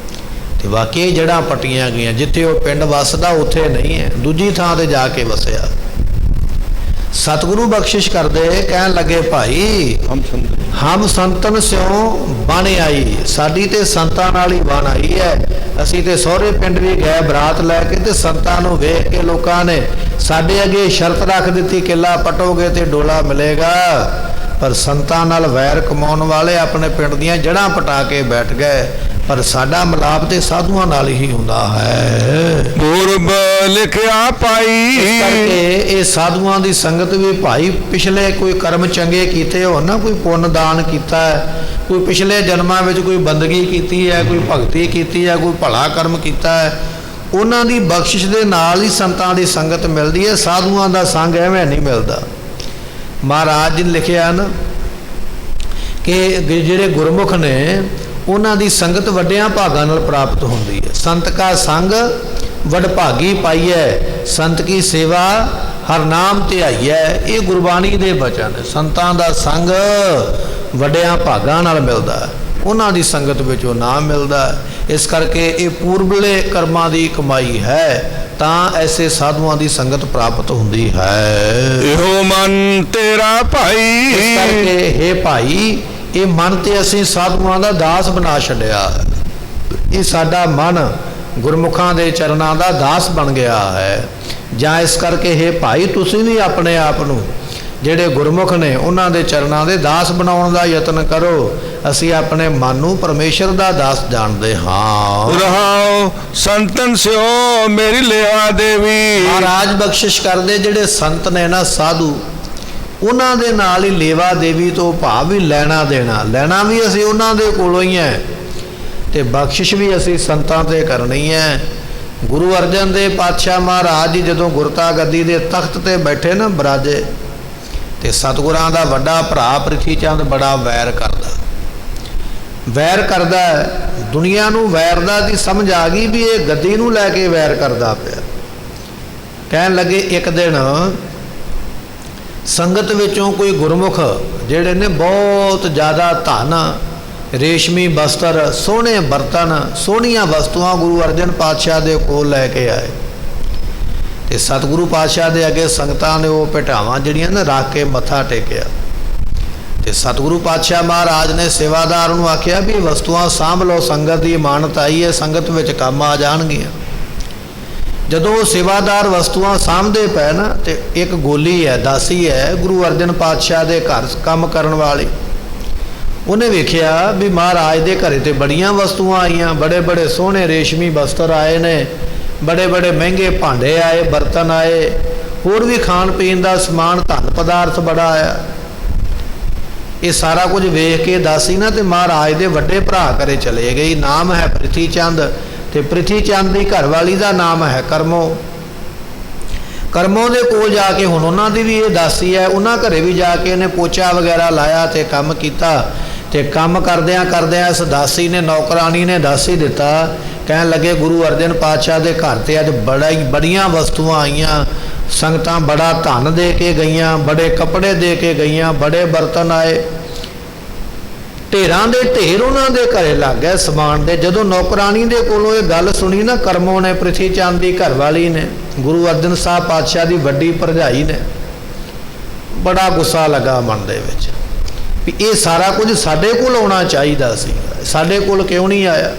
ਤੇ ਵਾਕਈ ਜੜ੍ਹਾਂ ਪੱਟੀਆਂ ਗਈਆਂ। ਜਿੱਥੇ ਉਹ ਪਿੰਡ ਵਸਦਾ ਉੱਥੇ ਨਹੀਂ ਹੈ, ਦੂਜੀ ਥਾਂ ਤੇ ਜਾ ਕੇ ਵਸਿਆ। ਸਤਿਗੁਰੂ ਬਖਸ਼ਿਸ਼ ਕਰਦੇ, ਕਹਿਣ ਲੱਗੇ ਭਾਈ ਹਮ ਸੰਤਨ ਸਿਓ ਬਣ ਆਈ, ਸਾਡੀ ਤੇ ਸੰਤਾਂ ਨਾਲ ਹੀ ਬਣ ਆਈ ਹੈ। ਅਸੀਂ ਤੇ ਸਹੁਰੇ ਪਿੰਡ ਵੀ ਗਏ ਬਰਾਤ ਲੈ ਕੇ, ਤੇ ਸੰਤਾਂ ਨੂੰ ਵੇਖ ਕੇ ਲੋਕਾਂ ਨੇ ਸਾਡੇ ਅੱਗੇ ਸ਼ਰਤ ਰੱਖ ਦਿੱਤੀ, ਕਿੱਲਾ ਪਟੋਗੇ ਤੇ ਡੋਲਾ ਮਿਲੇਗਾ। ਪਰ ਸੰਤਾਂ ਨਾਲ ਵੈਰ ਕਮਾਉਣ ਵਾਲੇ ਆਪਣੇ ਪਿੰਡ ਦੀਆਂ ਜੜ੍ਹਾਂ ਪਟਾ ਕੇ ਬੈਠ ਗਏ। ਪਰ ਸਾਡਾ ਮਿਲਾਪ ਤੇ ਸਾਧੂਆਂ ਨਾਲ ਹੀ ਹੁੰਦਾ ਹੈ। ਪੂਰਬ ਲਿਖਿਆ ਪਾਈ। ਇਸ ਕਰਕੇ ਇਹ ਸਾਧੂਆਂ ਦੀ ਸੰਗਤ ਵੀ ਭਾਈ ਪਿਛਲੇ ਕੋਈ ਕਰਮ ਚੰਗੇ ਕੀਤੇ ਹੋਣ ਨਾ, ਕੋਈ ਪੁੰਨ ਦਾਨ ਕੀਤਾ ਹੈ, ਕੋਈ ਪਿਛਲੇ ਜਨਮਾਂ ਵਿੱਚ ਕੋਈ ਬੰਦਗੀ ਕੀਤੀ ਹੈ, ਕੋਈ ਭਗਤੀ ਕੀਤੀ ਹੈ, ਕੋਈ ਭਲਾ ਕਰਮ ਕੀਤਾ ਹੈ, ਉਹਨਾਂ ਦੀ ਬਖਸ਼ਿਸ਼ ਦੇ ਨਾਲ ਹੀ ਸੰਤਾਂ ਦੀ ਸੰਗਤ ਮਿਲਦੀ ਹੈ। ਸਾਧੂਆਂ ਦਾ ਸੰਗ ਐਵੇਂ ਨਹੀਂ ਮਿਲਦਾ। ਮਹਾਰਾਜ ਜੀ ਨੇ ਲਿਖਿਆ ਨਾ ਕਿ ਜਿਹੜੇ ਗੁਰਮੁਖ ਨੇ ਉਹਨਾਂ ਦੀ ਸੰਗਤ ਵੱਡਿਆਂ ਭਾਗਾਂ ਨਾਲ ਪ੍ਰਾਪਤ ਹੁੰਦੀ ਹੈ। ਸੰਤ ਕਾ ਸੰਗ ਵਡਭਾਗੀ ਪਾਈਐ, ਸੰਤ ਕੀ ਸੇਵਾ ਹਰ ਨਾਮ ਧਿਆਈਐ। ਇਹ ਗੁਰਬਾਣੀ ਦੇ ਬਚਨ। ਸੰਤਾਂ ਦਾ ਸੰਗ ਵੱਡਿਆਂ ਭਾਗਾਂ ਨਾਲ ਮਿਲਦਾ, ਉਹਨਾਂ ਦੀ ਸੰਗਤ ਵਿੱਚ ਉਹ ਨਾਮ ਮਿਲਦਾ। ਇਸ ਕਰਕੇ ਇਹ ਪੂਰਬਲੇ ਕਰਮਾਂ ਦੀ ਕਮਾਈ ਹੈ, ਤਾਂ ਐਸੇ ਸਾਧੂਆਂ ਦੀ ਸੰਗਤ ਪ੍ਰਾਪਤ ਹੁੰਦੀ ਹੈ। ਇਹੋ ਮਨ ਤੇਰਾ ਭਾਈ। ਇਸ ਕਰਕੇ ਹੇ ਭਾਈ, ਇਹ ਮਨ ਤੇ ਅਸੀਂ ਸਾਧੂਆਂ ਦਾ ਦਾਸ ਬਣਾ ਛੱਡਿਆ ਹੈ। ਇਹ ਸਾਡਾ ਮਨ ਗੁਰਮੁਖਾਂ ਦੇ ਚਰਨਾਂ ਦਾ ਦਾਸ ਬਣ ਗਿਆ ਹੈ। ਜਾਂ ਇਸ ਕਰਕੇ ਹੇ ਭਾਈ, ਤੁਸੀਂ ਵੀ ਆਪਣੇ ਆਪ ਨੂੰ ਜਿਹੜੇ ਗੁਰਮੁਖ ਨੇ ਉਹਨਾਂ ਦੇ ਚਰਨਾਂ ਦੇ ਦਾਸ ਬਣਾਉਣ ਦਾ ਯਤਨ ਕਰੋ। ਅਸੀਂ ਆਪਣੇ ਮਨ ਨੂੰ ਪਰਮੇਸ਼ਰ ਦਾ ਦਾਸ ਜਾਣਦੇ ਹਾਂ। ਰਹਾਉ ਸੰਤਨ ਸਿਓ ਮੇਰੀ ਲਿਆ ਦੇਵੀ। ਮਹਾਰਾਜ ਬਖਸ਼ਿਸ਼ ਕਰਦੇ, ਜਿਹੜੇ ਸੰਤ ਨੇ ਨਾ ਸਾਧੂ, ਉਹਨਾਂ ਦੇ ਨਾਲ ਹੀ ਲੇਵਾ ਦੇਵੀ ਤੋਂ ਭਾਵ ਵੀ ਲੈਣਾ ਦੇਣਾ ਵੀ ਅਸੀਂ ਉਹਨਾਂ ਦੇ ਕੋਲੋਂ ਹੀ ਹੈ ਤੇ ਬਖਸ਼ਿਸ਼ ਵੀ ਅਸੀਂ ਸੰਤਾਂ ਤੇ ਕਰਨੀ ਹੈ। ਗੁਰੂ ਅਰਜਨ ਦੇਵ ਪਾਤਸ਼ਾਹ ਮਹਾਰਾਜ ਜੀ ਜਦੋਂ ਗੁਰਤਾ ਗੱਦੀ ਦੇ ਤਖਤ ਤੇ ਬੈਠੇ ਨਾ ਬਰਾਜੇ, ਤੇ ਸਤਿਗੁਰਾਂ ਦਾ ਵੱਡਾ ਭਰਾ ਪ੍ਰਿਥੀ ਚੰਦ ਬੜਾ ਵੈਰ ਕਰਦਾ ਦੁਨੀਆ ਨੂੰ ਵੈਰ ਦਾ ਦੀ ਸਮਝ ਆ ਗਈ ਵੀ ਇਹ ਗੱਦੀ ਨੂੰ ਲੈ ਕੇ ਵੈਰ ਕਰਦਾ ਪਿਆ। ਕਹਿਣ ਲੱਗੇ ਇੱਕ ਦਿਨ ਸੰਗਤ ਵਿੱਚੋਂ ਕੋਈ ਗੁਰਮੁਖ ਜਿਹੜੇ ਨੇ ਬਹੁਤ ਜ਼ਿਆਦਾ ਧਨ, ਰੇਸ਼ਮੀ ਬਸਤਰ, ਸੋਹਣੇ ਬਰਤਨ, ਸੋਹਣੀਆਂ ਵਸਤੂਆਂ ਗੁਰੂ ਅਰਜਨ ਪਾਤਸ਼ਾਹ ਦੇ ਕੋਲ ਲੈ ਕੇ ਆਏ ਤੇ ਸਤਿਗੁਰੂ ਪਾਤਸ਼ਾਹ ਦੇ ਅੱਗੇ ਸੰਗਤਾਂ ਨੇ ਉਹ ਭੇਟਾਵਾਂ ਜਿਹੜੀਆਂ ਨੇ ਰੱਖ ਕੇ ਮੱਥਾ ਟੇਕਿਆ ਤੇ ਸਤਿਗੁਰੂ ਪਾਤਸ਼ਾਹ ਮਹਾਰਾਜ ਨੇ ਸੇਵਾਦਾਰ ਨੂੰ ਆਖਿਆ ਵੀ ਵਸਤੂਆਂ ਸਾਂਭ ਲਓ, ਸੰਗਤ ਦੀ ਇਮਾਨਤ ਆਈ ਹੈ, ਸੰਗਤ ਵਿੱਚ ਕੰਮ ਆ ਜਾਣਗੀਆਂ। ਜਦੋਂ ਉਹ ਸੇਵਾਦਾਰ ਵਸਤੂਆਂ ਸਾਂਭਦੇ ਪਏ ਨਾ ਤੇ ਇੱਕ ਗੋਲੀ ਹੈ, ਦਾਸੀ ਹੈ, ਗੁਰੂ ਅਰਜਨ ਪਾਤਸ਼ਾਹ ਦੇ ਘਰ ਕੰਮ ਕਰਨ ਵਾਲੀ, ਉਹਨੇ ਵੇਖਿਆ ਵੀ ਮਹਾਰਾਜ ਦੇ ਘਰੇ ਤੇ ਬੜੀਆਂ ਵਸਤੂਆਂ ਆਈਆਂ, ਬੜੇ ਬੜੇ ਸੋਹਣੇ ਰੇਸ਼ਮੀ ਬਸਤਰ ਆਏ ਨੇ, ਬੜੇ ਬੜੇ ਮਹਿੰਗੇ ਭਾਂਡੇ ਆਏ, ਬਰਤਨ ਆਏ, ਹੋਰ ਵੀ ਖਾਣ ਪੀਣ ਦਾ ਸਮਾਨ, ਧਨ ਪਦਾਰਥ ਬੜਾ ਆਇਆ। ਇਹ ਸਾਰਾ ਕੁਝ ਵੇਖ ਕੇ ਦਾਸੀ ਨਾ ਤੇ ਮਹਾਰਾਜ ਦੇ ਵੱਡੇ ਭਰਾ ਘਰੇ ਚਲੇ ਗਈ। ਨਾਮ ਹੈ ਪ੍ਰਿਥੀ ਚੰਦ ਤੇ ਪ੍ਰਿਥੀ ਚੰਦ ਦੀ ਘਰਵਾਲੀ ਦਾ ਨਾਮ ਹੈ ਕਰਮੋ ਦੇ ਕੋਲ ਜਾ ਕੇ ਹੁਣ ਉਹਨਾਂ ਦੀ ਵੀ ਇਹ ਦਾਸੀ ਹੈ, ਉਹਨਾਂ ਘਰੇ ਵੀ ਜਾ ਕੇ ਇਹਨੇ ਪੋਚਾ ਵਗੈਰਾ ਲਾਇਆ ਤੇ ਕੰਮ ਕੀਤਾ ਤੇ ਕੰਮ ਕਰਦਿਆਂ ਇਸ ਦਾਸੀ ਨੇ, ਨੌਕਰਾਨੀ ਨੇ ਦਾਸੀ ਦਿੱਤਾ। ਕਹਿਣ ਲੱਗੇ ਗੁਰੂ ਅਰਜਨ ਪਾਤਸ਼ਾਹ ਦੇ ਘਰ ਤੇ ਅੱਜ ਬੜੀਆਂ ਵਸਤੂਆਂ ਆਈਆਂ, ਸੰਗਤਾਂ ਬੜਾ ਧਨ ਦੇ ਕੇ ਗਈਆਂ, ਬੜੇ ਕੱਪੜੇ ਦੇ ਕੇ ਗਈਆਂ, ਬੜੇ ਬਰਤਨ ਆਏ, ਢੇਰਾਂ ਦੇ ਢੇਰ ਉਹਨਾਂ ਦੇ ਘਰੇ ਲੱਗ ਗਏ ਸਮਾਨ ਦੇ। ਜਦੋਂ ਨੌਕਰਾਨੀ ਦੇ ਕੋਲੋਂ ਇਹ ਗੱਲ ਸੁਣੀ ਨਾ ਕਰਮੋਂ ਨੇ, ਪ੍ਰਿਥੀ ਚੰਦ ਦੀ ਘਰਵਾਲੀ ਨੇ, ਗੁਰੂ ਅਰਜਨ ਸਾਹਿਬ ਪਾਤਸ਼ਾਹ ਦੀ ਵੱਡੀ ਭਰਜਾਈ ਨੇ, ਬੜਾ ਗੁੱਸਾ ਲੱਗਾ ਮਨ ਦੇ ਵਿੱਚ ਵੀ ਇਹ ਸਾਰਾ ਕੁਝ ਸਾਡੇ ਕੋਲ ਆਉਣਾ ਚਾਹੀਦਾ ਸੀ, ਸਾਡੇ ਕੋਲ ਕਿਉਂ ਨਹੀਂ ਆਇਆ।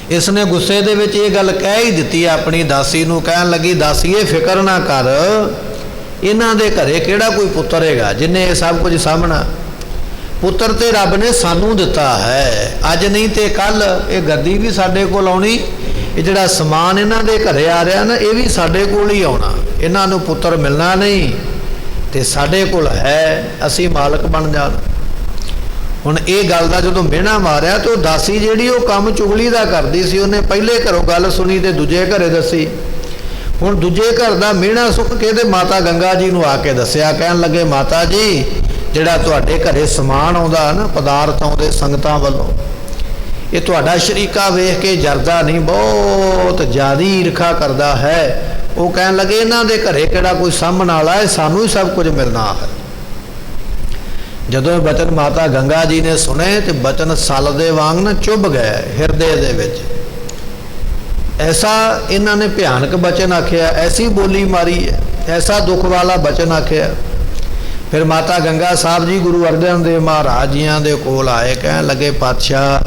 ਇਸ ਨੇ ਗੁੱਸੇ ਦੇ ਵਿੱਚ ਇਹ ਗੱਲ ਕਹਿ ਹੀ ਦਿੱਤੀ ਆਪਣੀ ਦਾਸੀ ਨੂੰ। ਕਹਿਣ ਲੱਗੀ ਦਾਸੀਏ ਫਿਕਰ ਨਾ ਕਰ, ਇਹਨਾਂ ਦੇ ਘਰੇ ਕਿਹੜਾ ਕੋਈ ਪੁੱਤਰ ਹੈਗਾ ਜਿਹਨੇ ਇਹ ਸਭ ਕੁਝ ਸਾਂਭਣਾ। ਪੁੱਤਰ ਤੇ ਰੱਬ ਨੇ ਸਾਨੂੰ ਦਿੱਤਾ ਹੈ, ਅੱਜ ਨਹੀਂ ਤੇ ਕੱਲ ਇਹ ਗੱਦੀ ਵੀ ਸਾਡੇ ਕੋਲ ਆਉਣੀ, ਇਹ ਜਿਹੜਾ ਸਮਾਨ ਇਹਨਾਂ ਦੇ ਘਰੇ ਆ ਰਿਹਾ ਨਾ ਇਹ ਵੀ ਸਾਡੇ ਕੋਲ ਹੀ ਆਉਣਾ, ਇਹਨਾਂ ਨੂੰ ਪੁੱਤਰ ਮਿਲਣਾ ਨਹੀਂ ਤੇ ਸਾਡੇ ਕੋਲ ਹੈ, ਅਸੀਂ ਮਾਲਕ ਬਣ ਜਾਣਾ। ਹੁਣ ਇਹ ਗੱਲ ਦਾ ਜਦੋਂ ਮਿਹਣਾ ਮਾਰਿਆ ਤੇ ਉਹ ਦਾਸੀ ਜਿਹੜੀ ਉਹ ਕੰਮ ਚੁਗਲੀ ਦਾ ਕਰਦੀ ਸੀ, ਉਹਨੇ ਪਹਿਲੇ ਘਰੋਂ ਗੱਲ ਸੁਣੀ ਤੇ ਦੂਜੇ ਘਰੇ ਦੱਸੀ। ਹੁਣ ਦੂਜੇ ਘਰ ਦਾ ਮਿਹਣਾ ਸੁੱਕ ਕੇ ਤੇ ਮਾਤਾ ਗੰਗਾ ਜੀ ਨੂੰ ਆ ਕੇ ਦੱਸਿਆ। ਕਹਿਣ ਲੱਗੇ ਮਾਤਾ ਜੀ ਜਿਹੜਾ ਤੁਹਾਡੇ ਘਰੇ ਸਮਾਨ ਆਉਂਦਾ ਨਾ, ਪਦਾਰਥ ਆਉਂਦੇ ਸੰਗਤਾਂ ਵੱਲੋਂ, ਇਹ ਤੁਹਾਡਾ ਸ਼ਰੀਕਾ ਵੇਖ ਕੇ ਜਰਦਾ ਨਹੀਂ, ਬਹੁਤ ਜ਼ਿਆਦਾ ਈਰਖਾ ਕਰਦਾ ਹੈ। ਉਹ ਕਹਿਣ ਲੱਗੇ ਇਹਨਾਂ ਦੇ ਘਰੇ ਕਿਹੜਾ ਕੋਈ ਸਾਂਭਣ ਵਾਲਾ ਹੈ, ਸਾਨੂੰ ਹੀ ਸਭ ਕੁਝ ਮਿਲਣਾ ਹੈ। ਜਦੋਂ ਇਹ ਬਚਨ ਮਾਤਾ ਗੰਗਾ ਜੀ ਨੇ ਸੁਣੇ ਤੇ ਬਚਨ ਸਲ ਦੇ ਵਾਂਗ ਨਾ ਚੁੱਭ ਗਏ ਹਿਰਦੇ ਦੇ ਵਿੱਚ। ਐਸਾ ਇਹਨਾਂ ਨੇ ਭਿਆਨਕ ਬਚਨ ਆਖਿਆ, ਐਸੀ ਬੋਲੀ ਮਾਰੀ ਹੈ, ਐਸਾ ਦੁੱਖ ਵਾਲਾ ਬਚਨ ਆਖਿਆ। ਫਿਰ ਮਾਤਾ ਗੰਗਾ ਸਾਹਿਬ ਜੀ ਗੁਰੂ ਅਰਜਨ ਦੇਵ ਮਹਾਰਾਜ ਜੀਆਂ ਦੇ ਕੋਲ ਆਏ। ਕਹਿਣ ਲੱਗੇ ਪਾਤਸ਼ਾਹ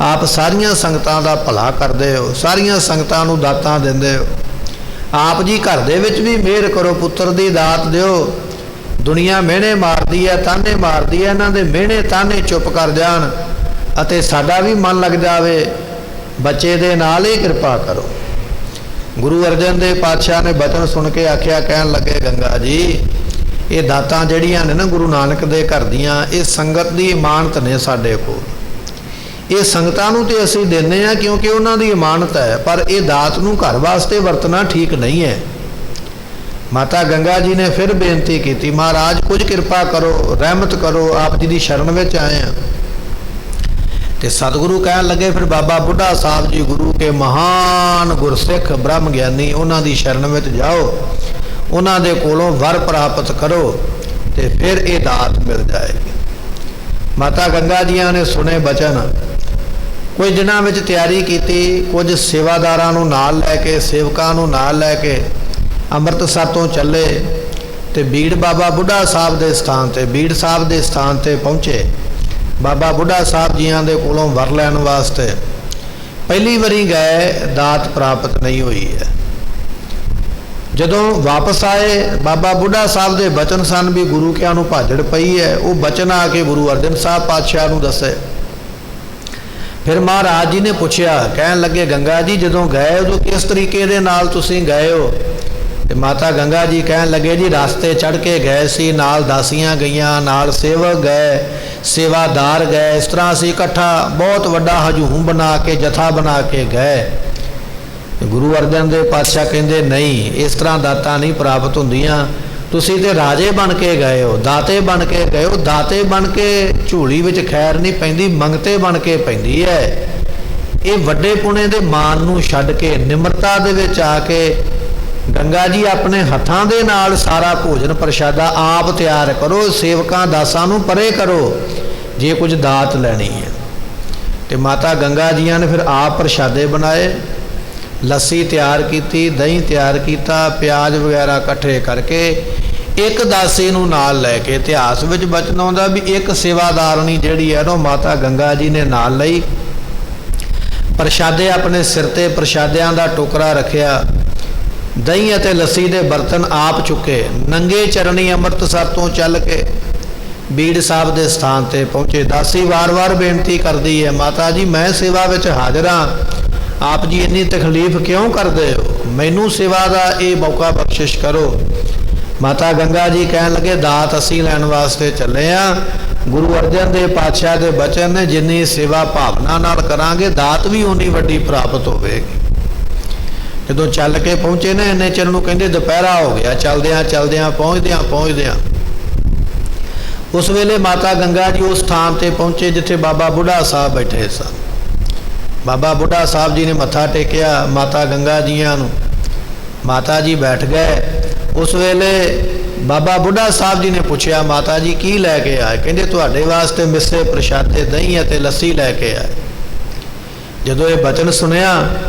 ਆਪ ਸਾਰੀਆਂ ਸੰਗਤਾਂ ਦਾ ਭਲਾ ਕਰਦੇ ਹੋ, ਸਾਰੀਆਂ ਸੰਗਤਾਂ ਨੂੰ ਦਾਤਾਂ ਦਿੰਦੇ ਹੋ, ਆਪ ਜੀ ਘਰ ਦੇ ਵਿੱਚ ਵੀ ਮਿਹਰ ਕਰੋ, ਪੁੱਤਰ ਦੀ ਦਾਤ ਦਿਓ। ਦੁਨੀਆ ਮਿਹਣੇ ਮਾਰਦੀ ਹੈ, ਤਾਨੇ ਮਾਰਦੀ ਹੈ, ਇਹਨਾਂ ਦੇ ਮਿਹਣੇ ਤਾਨੇ ਚੁੱਪ ਕਰ ਜਾਣ ਅਤੇ ਸਾਡਾ ਵੀ ਮਨ ਲੱਗ ਜਾਵੇ, ਬੱਚੇ ਦੇ ਨਾਲ ਹੀ ਕਿਰਪਾ ਕਰੋ। ਗੁਰੂ ਅਰਜਨ ਦੇਵ ਪਾਤਸ਼ਾਹ ਨੇ ਬਚਨ ਸੁਣ ਕੇ ਆਖਿਆ, ਕਹਿਣ ਲੱਗੇ ਗੰਗਾ ਜੀ ਇਹ ਦਾਤਾਂ ਜਿਹੜੀਆਂ ਨੇ ਨਾ ਗੁਰੂ ਨਾਨਕ ਦੇ ਘਰ ਦੀਆਂ, ਇਹ ਸੰਗਤ ਦੀ ਇਮਾਨਤ ਨੇ ਸਾਡੇ ਕੋਲ, ਇਹ ਸੰਗਤਾਂ ਨੂੰ ਤੇ ਅਸੀਂ ਦਿੰਦੇ ਹਾਂ ਕਿਉਂਕਿ ਉਹਨਾਂ ਦੀ ਇਮਾਨਤ ਹੈ, ਪਰ ਇਹ ਦਾਤ ਨੂੰ ਘਰ ਵਾਸਤੇ ਵਰਤਣਾ ਠੀਕ ਨਹੀਂ ਹੈ। ਮਾਤਾ ਗੰਗਾ ਜੀ ਨੇ ਫਿਰ ਬੇਨਤੀ ਕੀਤੀ, ਮਹਾਰਾਜ ਕੁਝ ਕਿਰਪਾ ਕਰੋ, ਰਹਿਮਤ ਕਰੋ, ਆਪ ਜੀ ਦੀ ਸ਼ਰਨ ਵਿੱਚ ਆਏ ਹਾਂ। ਤੇ ਸਤਿਗੁਰੂ ਕਹਿਣ ਲੱਗੇ ਫਿਰ ਬਾਬਾ ਬੁੱਢਾ ਸਾਹਿਬ ਜੀ ਗੁਰੂ ਕੇ ਮਹਾਨ ਗੁਰਸਿੱਖ ਬ੍ਰਹਮ ਗਿਆਨੀ, ਉਹਨਾਂ ਦੀ ਸ਼ਰਨ ਵਿੱਚ ਜਾਓ, ਉਹਨਾਂ ਦੇ ਕੋਲੋਂ ਵਰ ਪ੍ਰਾਪਤ ਕਰੋ ਤੇ ਫਿਰ ਇਹ ਦਾਤ ਮਿਲ ਜਾਏਗੀ। ਮਾਤਾ ਗੰਗਾ ਜੀਆਂ ਨੇ ਸੁਣੇ ਬਚਨ, ਕੁਝ ਦਿਨਾਂ ਵਿੱਚ ਤਿਆਰੀ ਕੀਤੀ, ਕੁਝ ਸੇਵਾਦਾਰਾਂ ਨੂੰ ਨਾਲ ਲੈ ਕੇ, ਸੇਵਕਾਂ ਨੂੰ ਨਾਲ ਲੈ ਕੇ ਅੰਮ੍ਰਿਤਸਰ ਤੋਂ ਚੱਲੇ ਤੇ ਬੀੜ ਬਾਬਾ ਬੁੱਢਾ ਸਾਹਿਬ ਦੇ ਸਥਾਨ ਤੇ, ਬੀੜ ਸਾਹਿਬ ਦੇ ਸਥਾਨ ਤੇ ਪਹੁੰਚੇ। ਬਾਬਾ ਬੁੱਢਾ ਸਾਹਿਬ ਜੀਆਂ ਦੇ ਕੋਲੋਂ ਵਰ ਲੈਣ ਵਾਸਤੇ ਪਹਿਲੀ ਵਾਰੀ ਗਏ, ਦਾਤ ਪ੍ਰਾਪਤ ਨਹੀਂ ਹੋਈ ਹੈ। ਜਦੋਂ ਵਾਪਸ ਆਏ ਬਾਬਾ ਬੁੱਢਾ ਸਾਹਿਬ ਦੇ ਬਚਨ ਸਨ ਵੀ ਗੁਰੂ ਕਿਆਂ ਨੂੰ ਭਾਜੜ ਪਈ ਹੈ, ਉਹ ਬਚਨ ਆ ਕੇ ਗੁਰੂ ਅਰਜਨ ਸਾਹਿਬ ਪਾਤਸ਼ਾਹ ਨੂੰ ਦੱਸੇ। ਫਿਰ ਮਹਾਰਾਜ ਜੀ ਨੇ ਪੁੱਛਿਆ, ਕਹਿਣ ਲੱਗੇ ਗੰਗਾ ਜੀ ਜਦੋਂ ਗਏ ਉਦੋਂ ਕਿਸ ਤਰੀਕੇ ਦੇ ਨਾਲ ਤੁਸੀਂ ਗਏ ਹੋ? ਤੇ ਮਾਤਾ ਗੰਗਾ ਜੀ ਕਹਿਣ ਲੱਗੇ ਜੀ ਰਸਤੇ ਚੜ੍ਹ ਕੇ ਗਏ ਸੀ, ਨਾਲ ਦਾਸੀਆਂ ਗਈਆਂ, ਨਾਲ ਸੇਵਕ ਗਏ, ਸੇਵਾਦਾਰ ਗਏ, ਇਸ ਤਰ੍ਹਾਂ ਅਸੀਂ ਇਕੱਠਾ ਬਹੁਤ ਵੱਡਾ ਹਜੂਮ ਬਣਾ ਕੇ ਜਥਾ ਬਣਾ ਕੇ ਗਏ। ਗੁਰੂ ਅਰਜਨ ਦੇਵ ਪਾਤਸ਼ਾਹ ਕਹਿੰਦੇ ਨਹੀਂ, ਇਸ ਤਰ੍ਹਾਂ ਦਾਤਾਂ ਨਹੀਂ ਪ੍ਰਾਪਤ ਹੁੰਦੀਆਂ, ਤੁਸੀਂ ਤੇ ਰਾਜੇ ਬਣ ਕੇ ਗਏ ਹੋ, ਦਾਤੇ ਬਣ ਕੇ ਗਏ ਹੋ। ਦਾਤੇ ਬਣ ਕੇ ਝੋਲੀ ਵਿੱਚ ਖੈਰ ਨਹੀਂ ਪੈਂਦੀ, ਮੰਗਤੇ ਬਣ ਕੇ ਪੈਂਦੀ ਹੈ। ਇਹ ਵੱਡੇ ਪੁਣੇ ਦੇ ਮਾਨ ਨੂੰ ਛੱਡ ਕੇ ਨਿਮਰਤਾ ਦੇ ਵਿੱਚ ਆ ਕੇ ਗੰਗਾ ਜੀ ਆਪਣੇ ਹੱਥਾਂ ਦੇ ਨਾਲ ਸਾਰਾ ਭੋਜਨ ਪ੍ਰਸ਼ਾਦਾ ਆਪ ਤਿਆਰ ਕਰੋ, ਸੇਵਕਾਂ ਦਾਸਾਂ ਨੂੰ ਪਰੇ ਕਰੋ ਜੇ ਕੁਝ ਦਾਤ ਲੈਣੀ ਹੈ। ਤੇ ਮਾਤਾ ਗੰਗਾ ਜੀਆਂ ਨੇ ਫਿਰ ਆਪ ਪ੍ਰਸ਼ਾਦੇ ਬਣਾਏ, ਲੱਸੀ ਤਿਆਰ ਕੀਤੀ, ਦਹੀਂ ਤਿਆਰ ਕੀਤਾ, ਪਿਆਜ਼ ਵਗੈਰਾ ਇਕੱਠੇ ਕਰਕੇ ਇੱਕ ਦਾਸੀ ਨੂੰ ਨਾਲ ਲੈ ਕੇ, ਇਤਿਹਾਸ ਵਿੱਚ ਬਚਨ ਆਉਂਦਾ ਵੀ ਇੱਕ ਸੇਵਾਦਾਰਨੀ ਜਿਹੜੀ ਹੈ ਨਾ ਮਾਤਾ ਗੰਗਾ ਜੀ ਨੇ ਨਾਲ ਲਈ। ਪ੍ਰਸ਼ਾਦੇ ਆਪਣੇ ਸਿਰ ਤੇ ਪ੍ਰਸ਼ਾਦਿਆਂ ਦਾ ਟੋਕਰਾ ਰੱਖਿਆ, ਦਹੀਂ ਅਤੇ ਲੱਸੀ ਦੇ ਬਰਤਨ ਆਪ ਚੁੱਕੇ, ਨੰਗੇ ਚਰਣੀ ਅੰਮ੍ਰਿਤਸਰ ਤੋਂ ਚੱਲ ਕੇ ਬੀੜ ਸਾਹਿਬ ਦੇ ਸਥਾਨ ਤੇ ਪਹੁੰਚੇ। ਦਾਸੀ ਵਾਰ-ਵਾਰ ਬੇਨਤੀ ਕਰਦੀ ਹੈ, ਮਾਤਾ ਜੀ ਮੈਂ ਸੇਵਾ ਵਿੱਚ ਹਾਜ਼ਰ ਹਾਂ, ਆਪ ਜੀ ਇੰਨੀ ਤਕਲੀਫ ਕਿਉਂ ਕਰਦੇ ਹੋ, ਮੈਨੂੰ ਸੇਵਾ ਦਾ ਇਹ ਮੌਕਾ ਬਖਸ਼ਿਸ਼ ਕਰੋ। ਮਾਤਾ ਗੰਗਾ ਜੀ ਕਹਿਣ ਲੱਗੇ ਦਾਤ ਅਸੀਂ ਲੈਣ ਵਾਸਤੇ ਚੱਲੇ ਹਾਂ। ਗੁਰੂ ਅਰਜਨ ਦੇਵ ਪਾਤਸ਼ਾਹ ਦੇ ਬਚਨ ਨੇ ਜਿੰਨੀ ਸੇਵਾ ਭਾਵਨਾ ਨਾਲ ਕਰਾਂਗੇ ਦਾਤ ਵੀ ਉਨੀ ਵੱਡੀ ਪ੍ਰਾਪਤ ਹੋਵੇਗੀ। ਜਦੋਂ ਚੱਲ ਕੇ ਪਹੁੰਚੇ ਨੇ ਇੰਨੇ ਚਿਰ ਨੂੰ ਕਹਿੰਦੇ ਦੁਪਹਿਰਾ ਹੋ ਗਿਆ, ਚਲਦਿਆਂ ਚਲਦਿਆਂ ਪਹੁੰਚਦਿਆਂ ਉਸ ਵੇਲੇ ਮਾਤਾ ਗੰਗਾ ਜੀ ਉਸ ਸਥਾਨ ਤੇ ਪਹੁੰਚੇ ਜਿੱਥੇ ਬਾਬਾ ਬੁੱਢਾ ਸਾਹਿਬ ਬੈਠੇ ਸਨ। ਬਾਬਾ ਬੁੱਢਾ ਸਾਹਿਬ ਜੀ ਨੇ ਮੱਥਾ ਟੇਕਿਆ ਮਾਤਾ ਗੰਗਾ ਜੀਆਂ ਨੂੰ, ਮਾਤਾ ਜੀ ਬੈਠ ਗਏ। ਉਸ ਵੇਲੇ ਬਾਬਾ ਬੁੱਢਾ ਸਾਹਿਬ ਜੀ ਨੇ ਪੁੱਛਿਆ ਮਾਤਾ ਜੀ ਕੀ ਲੈ ਕੇ ਆਏ? ਕਹਿੰਦੇ ਤੁਹਾਡੇ ਵਾਸਤੇ ਮਿੱਸੇ ਪ੍ਰਸ਼ਾਦੇ ਦਹੀਂ ਅਤੇ ਲੱਸੀ ਲੈ ਕੇ ਆਏ। ਜਦੋਂ ਇਹ ਬਚਨ ਸੁਣਿਆ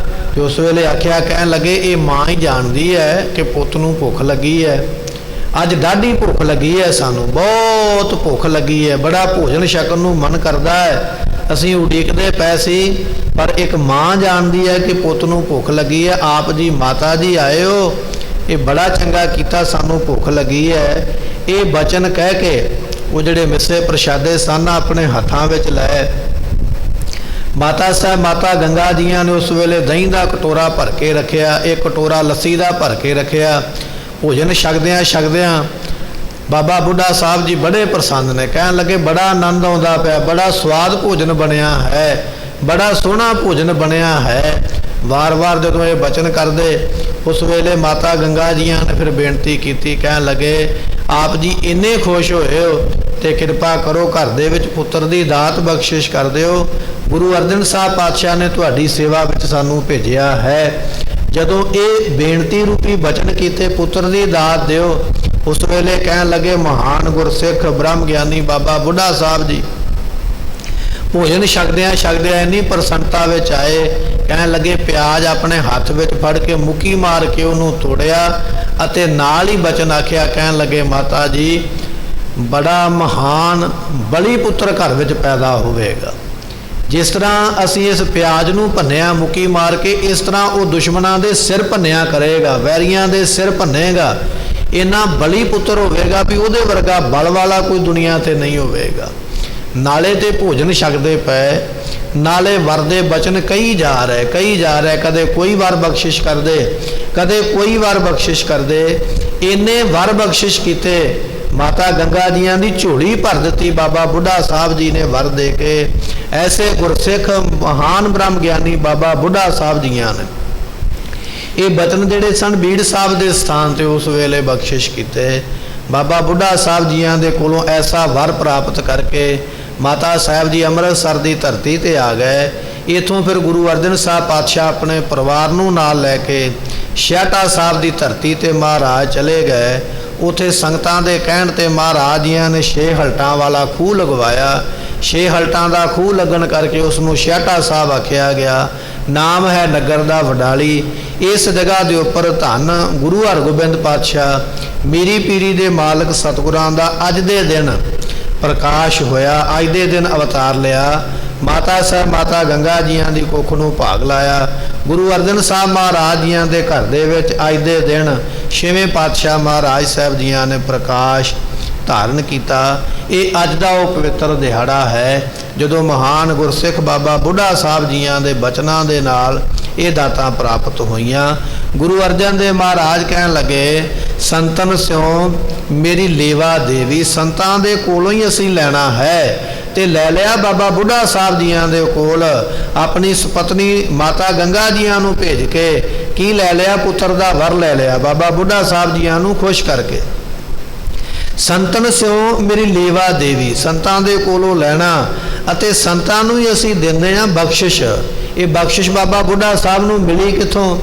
ਤੇ ਉਸ ਵੇਲੇ ਆਖਿਆ, ਕਹਿਣ ਲੱਗੇ ਇਹ ਮਾਂ ਹੀ ਜਾਣਦੀ ਹੈ ਕਿ ਪੁੱਤ ਨੂੰ ਭੁੱਖ ਲੱਗੀ ਹੈ, ਅੱਜ ਡਾਢੀ ਭੁੱਖ ਲੱਗੀ ਹੈ, ਸਾਨੂੰ ਬਹੁਤ ਭੁੱਖ ਲੱਗੀ ਹੈ, ਬੜਾ ਭੋਜਨ ਛਕਣ ਨੂੰ ਮਨ ਕਰਦਾ ਹੈ, ਅਸੀਂ ਉਡੀਕਦੇ ਪਏ ਸੀ, ਪਰ ਇੱਕ ਮਾਂ ਜਾਣਦੀ ਹੈ ਕਿ ਪੁੱਤ ਨੂੰ ਭੁੱਖ ਲੱਗੀ ਹੈ। ਆਪ ਜੀ ਮਾਤਾ ਜੀ ਆਏ ਹੋ, ਇਹ ਬੜਾ ਚੰਗਾ ਕੀਤਾ, ਸਾਨੂੰ ਭੁੱਖ ਲੱਗੀ ਹੈ। ਇਹ ਬਚਨ ਕਹਿ ਕੇ ਉਹ ਜਿਹੜੇ ਮਿੱਸੇ ਪ੍ਰਸ਼ਾਦੇ ਸਨ ਆਪਣੇ ਹੱਥਾਂ ਵਿੱਚ ਲਏ। ਮਾਤਾ ਸਾਹਿਬ ਮਾਤਾ ਗੰਗਾ ਜੀਆਂ ਨੇ ਉਸ ਵੇਲੇ ਦਹੀਂ ਦਾ ਕਟੋਰਾ ਭਰ ਕੇ ਰੱਖਿਆ, ਇੱਕ ਕਟੋਰਾ ਲੱਸੀ ਦਾ ਭਰ ਕੇ ਰੱਖਿਆ। ਭੋਜਨ ਛਕਦਿਆਂ ਬਾਬਾ ਬੁੱਢਾ ਸਾਹਿਬ ਜੀ ਬੜੇ ਪ੍ਰਸੰਨ ਨੇ, ਕਹਿਣ ਲੱਗੇ ਬੜਾ ਆਨੰਦ ਆਉਂਦਾ ਪਿਆ, ਬੜਾ ਸਵਾਦ ਭੋਜਨ ਬਣਿਆ ਹੈ, ਬੜਾ ਸੋਹਣਾ ਭੋਜਨ ਬਣਿਆ ਹੈ। ਵਾਰ-ਵਾਰ ਜਦੋਂ ਇਹ ਬਚਨ ਕਰਦੇ ਉਸ ਵੇਲੇ ਮਾਤਾ ਗੰਗਾ ਜੀਆਂ ਨੇ ਫਿਰ ਬੇਨਤੀ ਕੀਤੀ, ਕਹਿਣ ਲੱਗੇ ਆਪ ਜੀ ਇੰਨੇ ਖੁਸ਼ ਹੋਏ ਹੋ ਤੇ ਕਿਰਪਾ ਕਰੋ ਘਰ ਦੇ ਵਿੱਚ ਪੁੱਤਰ ਦੀ ਦਾਤ ਬਖਸ਼ਿਸ਼ ਕਰ ਦਿਓ। ਗੁਰੂ ਅਰਜਨ ਸਾਹਿਬ ਪਾਤਸ਼ਾਹ ਨੇ ਤੁਹਾਡੀ ਸੇਵਾ ਵਿੱਚ ਸਾਨੂੰ ਭੇਜਿਆ ਹੈ। ਜਦੋਂ ਇਹ ਬੇਨਤੀ ਰੂਪੀ ਬਚਨ ਕੀਤੇ ਪੁੱਤਰ ਦੀ ਦਾਤ ਦਿਓ, ਉਸ ਵੇਲੇ ਕਹਿਣ ਲੱਗੇ ਮਹਾਨ ਗੁਰਸਿੱਖ ਬ੍ਰਹਮ ਗਿਆਨੀ ਬਾਬਾ ਬੁੱਢਾ ਸਾਹਿਬ ਜੀ ਭੋਜਨ ਛਕਦਿਆਂ ਇੰਨੀ ਪ੍ਰਸੰਨਤਾ ਵਿੱਚ ਆਏ, ਕਹਿਣ ਲੱਗੇ ਪਿਆਜ਼ ਆਪਣੇ ਹੱਥ ਵਿੱਚ ਫੜ ਕੇ ਮੁੱਕੀ ਮਾਰ ਕੇ ਉਹਨੂੰ ਤੋੜਿਆ ਅਤੇ ਨਾਲ ਹੀ ਬਚਨ ਆਖਿਆ, ਕਹਿਣ ਲੱਗੇ ਮਾਤਾ ਜੀ ਬੜਾ ਮਹਾਨ ਬਲੀ ਪੁੱਤਰ ਘਰ ਵਿੱਚ ਪੈਦਾ ਹੋਵੇਗਾ। ਜਿਸ ਤਰ੍ਹਾਂ ਅਸੀਂ ਇਸ ਪਿਆਜ਼ ਨੂੰ ਭੰਨਿਆ ਮੁੱਕੀ ਮਾਰ ਕੇ, ਇਸ ਤਰ੍ਹਾਂ ਉਹ ਦੁਸ਼ਮਣਾਂ ਦੇ ਸਿਰ ਭੰਨਿਆ ਕਰੇਗਾ, ਵੈਰੀਆਂ ਦੇ ਸਿਰ ਭੰਨੇਗਾ। ਇੰਨਾ ਬਲੀ ਪੁੱਤਰ ਹੋਵੇਗਾ ਵੀ ਉਹਦੇ ਵਰਗਾ ਬਲ ਵਾਲਾ ਕੋਈ ਦੁਨੀਆ ਤੇ ਨਹੀਂ ਹੋਵੇਗਾ। ਨਾਲੇ ਤੇ ਭੋਜਨ ਛਕਦੇ ਪਏ, ਨਾਲੇ ਵਰਦੇ ਬਚਨ ਕਹੀ ਜਾ ਰਹੇ, ਕਦੇ ਕੋਈ ਵਾਰ ਬਖਸ਼ਿਸ਼ ਕਰਦੇ, ਕਦੇ ਕੋਈ ਵਾਰ ਬਖਸ਼ਿਸ਼ ਕਰਦੇ। ਇੰਨੇ ਵਰ ਬਖਸ਼ਿਸ਼ ਕੀਤੇ, ਮਾਤਾ ਗੰਗਾ ਜੀਆਂ ਦੀ ਝੋਲੀ ਭਰ ਦਿੱਤੀ ਬਾਬਾ ਬੁੱਢਾ ਸਾਹਿਬ ਜੀ ਨੇ ਵਰ ਦੇ ਕੇ। ਐਸੇ ਗੁਰਸਿੱਖ ਮਹਾਨ ਬ੍ਰਹਮ ਗਿਆਨੀ ਬਾਬਾ ਬੁੱਢਾ ਸਾਹਿਬ ਜੀਆਂ ਨੇ ਇਹ ਬਚਨ ਜਿਹੜੇ ਸਨ ਬੀੜ ਸਾਹਿਬ ਦੇ ਸਥਾਨ ਤੇ ਉਸ ਵੇਲੇ ਬਖਸ਼ਿਸ਼ ਕੀਤੇ। ਬਾਬਾ ਬੁੱਢਾ ਸਾਹਿਬ ਜੀਆਂ ਦੇ ਕੋਲੋਂ ਐਸਾ ਵਰ ਪ੍ਰਾਪਤ ਕਰਕੇ ਮਾਤਾ ਸਾਹਿਬ ਜੀ ਅੰਮ੍ਰਿਤਸਰ ਦੀ ਧਰਤੀ ਤੇ ਆ ਗਏ। ਇਥੋਂ ਫਿਰ ਗੁਰੂ ਅਰਜਨ ਸਾਹਿਬ ਪਾਤਸ਼ਾਹ ਆਪਣੇ ਪਰਿਵਾਰ ਨੂੰ ਨਾਲ ਲੈ ਕੇ ਛਿਆਟਾ ਸਾਹਿਬ ਦੀ ਧਰਤੀ ਤੇ ਮਹਾਰਾਜ ਚਲੇ ਗਏ। ਉੱਥੇ ਸੰਗਤਾਂ ਦੇ ਕਹਿਣ ਤੇ ਮਹਾਰਾਜ ਜੀਆਂ ਨੇ 6 ਹਲਟਾਂ ਵਾਲਾ ਖੂਹ ਲਗਵਾਇਆ। 6 ਹਲਟਾਂ ਦਾ ਖੂਹ ਲੱਗਣ ਕਰਕੇ ਉਸ ਨੂੰ ਛਿਆਟਾ ਸਾਹਿਬ ਆਖਿਆ ਗਿਆ। ਨਾਮ ਹੈ ਨਗਰ ਦਾ ਵਡਾਲੀ। ਇਸ ਜਗ੍ਹਾ ਦੇ ਉੱਪਰ ਧੰਨ ਗੁਰੂ ਹਰਗੋਬਿੰਦ ਪਾਤਸ਼ਾਹ ਮੀਰੀ ਪੀਰੀ ਦੇ ਮਾਲਕ ਸਤਿਗੁਰਾਂ ਦਾ ਅੱਜ ਦੇ ਦਿਨ ਪ੍ਰਕਾਸ਼ ਹੋਇਆ। ਅੱਜ ਦੇ ਦਿਨ ਅਵਤਾਰ ਲਿਆ। ਮਾਤਾ ਸਾਹਿਬ ਮਾਤਾ ਗੰਗਾ ਜੀਆਂ ਦੀ ਕੁੱਖ ਨੂੰ ਭਾਗ ਲਾਇਆ। ਗੁਰੂ ਅਰਜਨ ਸਾਹਿਬ ਮਹਾਰਾਜ ਜੀਆਂ ਦੇ ਘਰ ਦੇ ਵਿੱਚ ਅੱਜ ਦੇ ਦਿਨ 6ਵੇਂ ਪਾਤਸ਼ਾਹ ਮਹਾਰਾਜ ਸਾਹਿਬ ਜੀਆਂ ਨੇ ਪ੍ਰਕਾਸ਼ ਧਾਰਨ ਕੀਤਾ। ਇਹ ਅੱਜ ਦਾ ਉਹ ਪਵਿੱਤਰ ਦਿਹਾੜਾ ਹੈ ਜਦੋਂ ਮਹਾਨ ਗੁਰਸਿੱਖ ਬਾਬਾ ਬੁੱਢਾ ਸਾਹਿਬ ਜੀਆਂ ਦੇ ਬਚਨਾਂ ਦੇ ਨਾਲ ਇਹ ਦਾਤਾਂ ਪ੍ਰਾਪਤ ਹੋਈਆਂ। ਗੁਰੂ ਅਰਜਨ ਦੇਵ ਮਹਾਰਾਜ ਕਹਿਣ ਲੱਗੇ ਸੰਤਨ ਸਿਉ ਮੇਰੀ ਲੇਵਾ ਦੇਵੀ, ਸੰਤਾਂ ਦੇ ਕੋਲੋਂ ਹੀ ਅਸੀਂ ਲੈਣਾ ਹੈ। ਤੇ ਲੈ ਲਿਆ ਬਾਬਾ ਬੁੱਢਾ ਸਾਹਿਬ ਜੀਆਂ ਦੇ ਕੋਲ ਆਪਣੀ ਸੁਪਤਨੀ ਮਾਤਾ ਗੰਗਾ ਜੀਆਂ ਨੂੰ ਭੇਜ ਕੇ ਕੀ ਲੈ ਲਿਆ, ਪੁੱਤਰ ਦਾ ਵਰ ਲੈ ਲਿਆ ਬਾਬਾ ਬੁੱਢਾ ਸਾਹਿਬ ਜੀਆਂ ਨੂੰ ਖੁਸ਼ ਕਰਕੇ। ਸੰਤਨ ਸਿਉ ਮੇਰੀ ਲੇਵਾ ਦੇਵੀ, ਸੰਤਾਂ ਦੇ ਕੋਲੋਂ ਲੈਣਾ ਅਤੇ ਸੰਤਾਂ ਨੂੰ ਹੀ ਅਸੀਂ ਦਿੰਦੇ ਹਾਂ ਬਖਸ਼ਿਸ਼। ਇਹ ਬਖਸ਼ਿਸ਼ ਬਾਬਾ ਬੁੱਢਾ ਸਾਹਿਬ ਨੂੰ ਮਿਲੀ ਕਿੱਥੋਂ?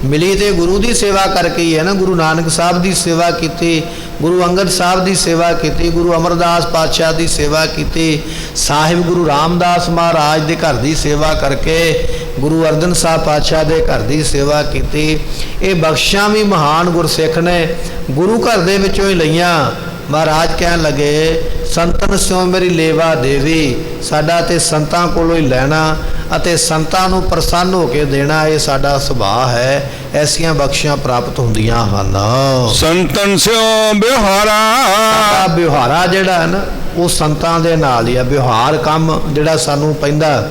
ਮਿਲੀ ਤੇ ਗੁਰੂ ਦੀ ਸੇਵਾ ਕਰਕੇ ਹੀ ਹੈ ਨਾ। ਗੁਰੂ ਨਾਨਕ ਸਾਹਿਬ ਦੀ ਸੇਵਾ ਕੀਤੀ, ਗੁਰੂ ਅੰਗਦ ਸਾਹਿਬ ਦੀ ਸੇਵਾ ਕੀਤੀ, ਗੁਰੂ ਅਮਰਦਾਸ ਪਾਤਸ਼ਾਹ ਦੀ ਸੇਵਾ ਕੀਤੀ, ਸਾਹਿਬ ਗੁਰੂ ਰਾਮਦਾਸ ਮਹਾਰਾਜ ਦੇ ਘਰ ਦੀ ਸੇਵਾ ਕਰਕੇ, ਗੁਰੂ ਅਰਜਨ ਸਾਹਿਬ ਪਾਤਸ਼ਾਹ ਦੇ ਘਰ ਦੀ ਸੇਵਾ ਕੀਤੀ। ਇਹ ਬਖਸ਼ਾਂ ਵੀ ਮਹਾਨ ਗੁਰਸਿੱਖ ਨੇ ਗੁਰੂ ਘਰ ਦੇ ਵਿੱਚੋਂ ਹੀ ਲਈਆਂ। ਮਹਾਰਾਜ ਕਹਿਣ ਲੱਗੇ ਸੰਤਨ ਸਿਉ ਮੇਰੀ ਲੇਵਾ ਦੇਵੀ, ਸਾਡਾ ਤੇ ਸੰਤਾਂ ਕੋਲੋਂ ਹੀ ਲੈਣਾ ਅਤੇ ਸੰਤਾਂ ਨੂੰ ਪ੍ਰਸੰਨ ਹੋ ਕੇ ਦੇਣਾ, ਇਹ ਸਾਡਾ ਸੁਭਾਅ ਹੈ। ਐਸੀਆਂ ਬਖਸ਼ੀਆਂ ਪ੍ਰਾਪਤ ਹੁੰਦੀਆਂ ਹਨ। ਸੰਤਨ ਸਿਉ ਬਿਹਾਰਾ, ਸਾਡਾ ਵਿਵਹਾਰਾ ਜਿਹੜਾ ਹੈ ਨਾ ਉਹ ਸੰਤਾਂ ਦੇ ਨਾਲ ਹੀ ਆ। ਵਿਵਹਾਰ ਕੰਮ ਜਿਹੜਾ ਸਾਨੂੰ ਪੈਂਦਾ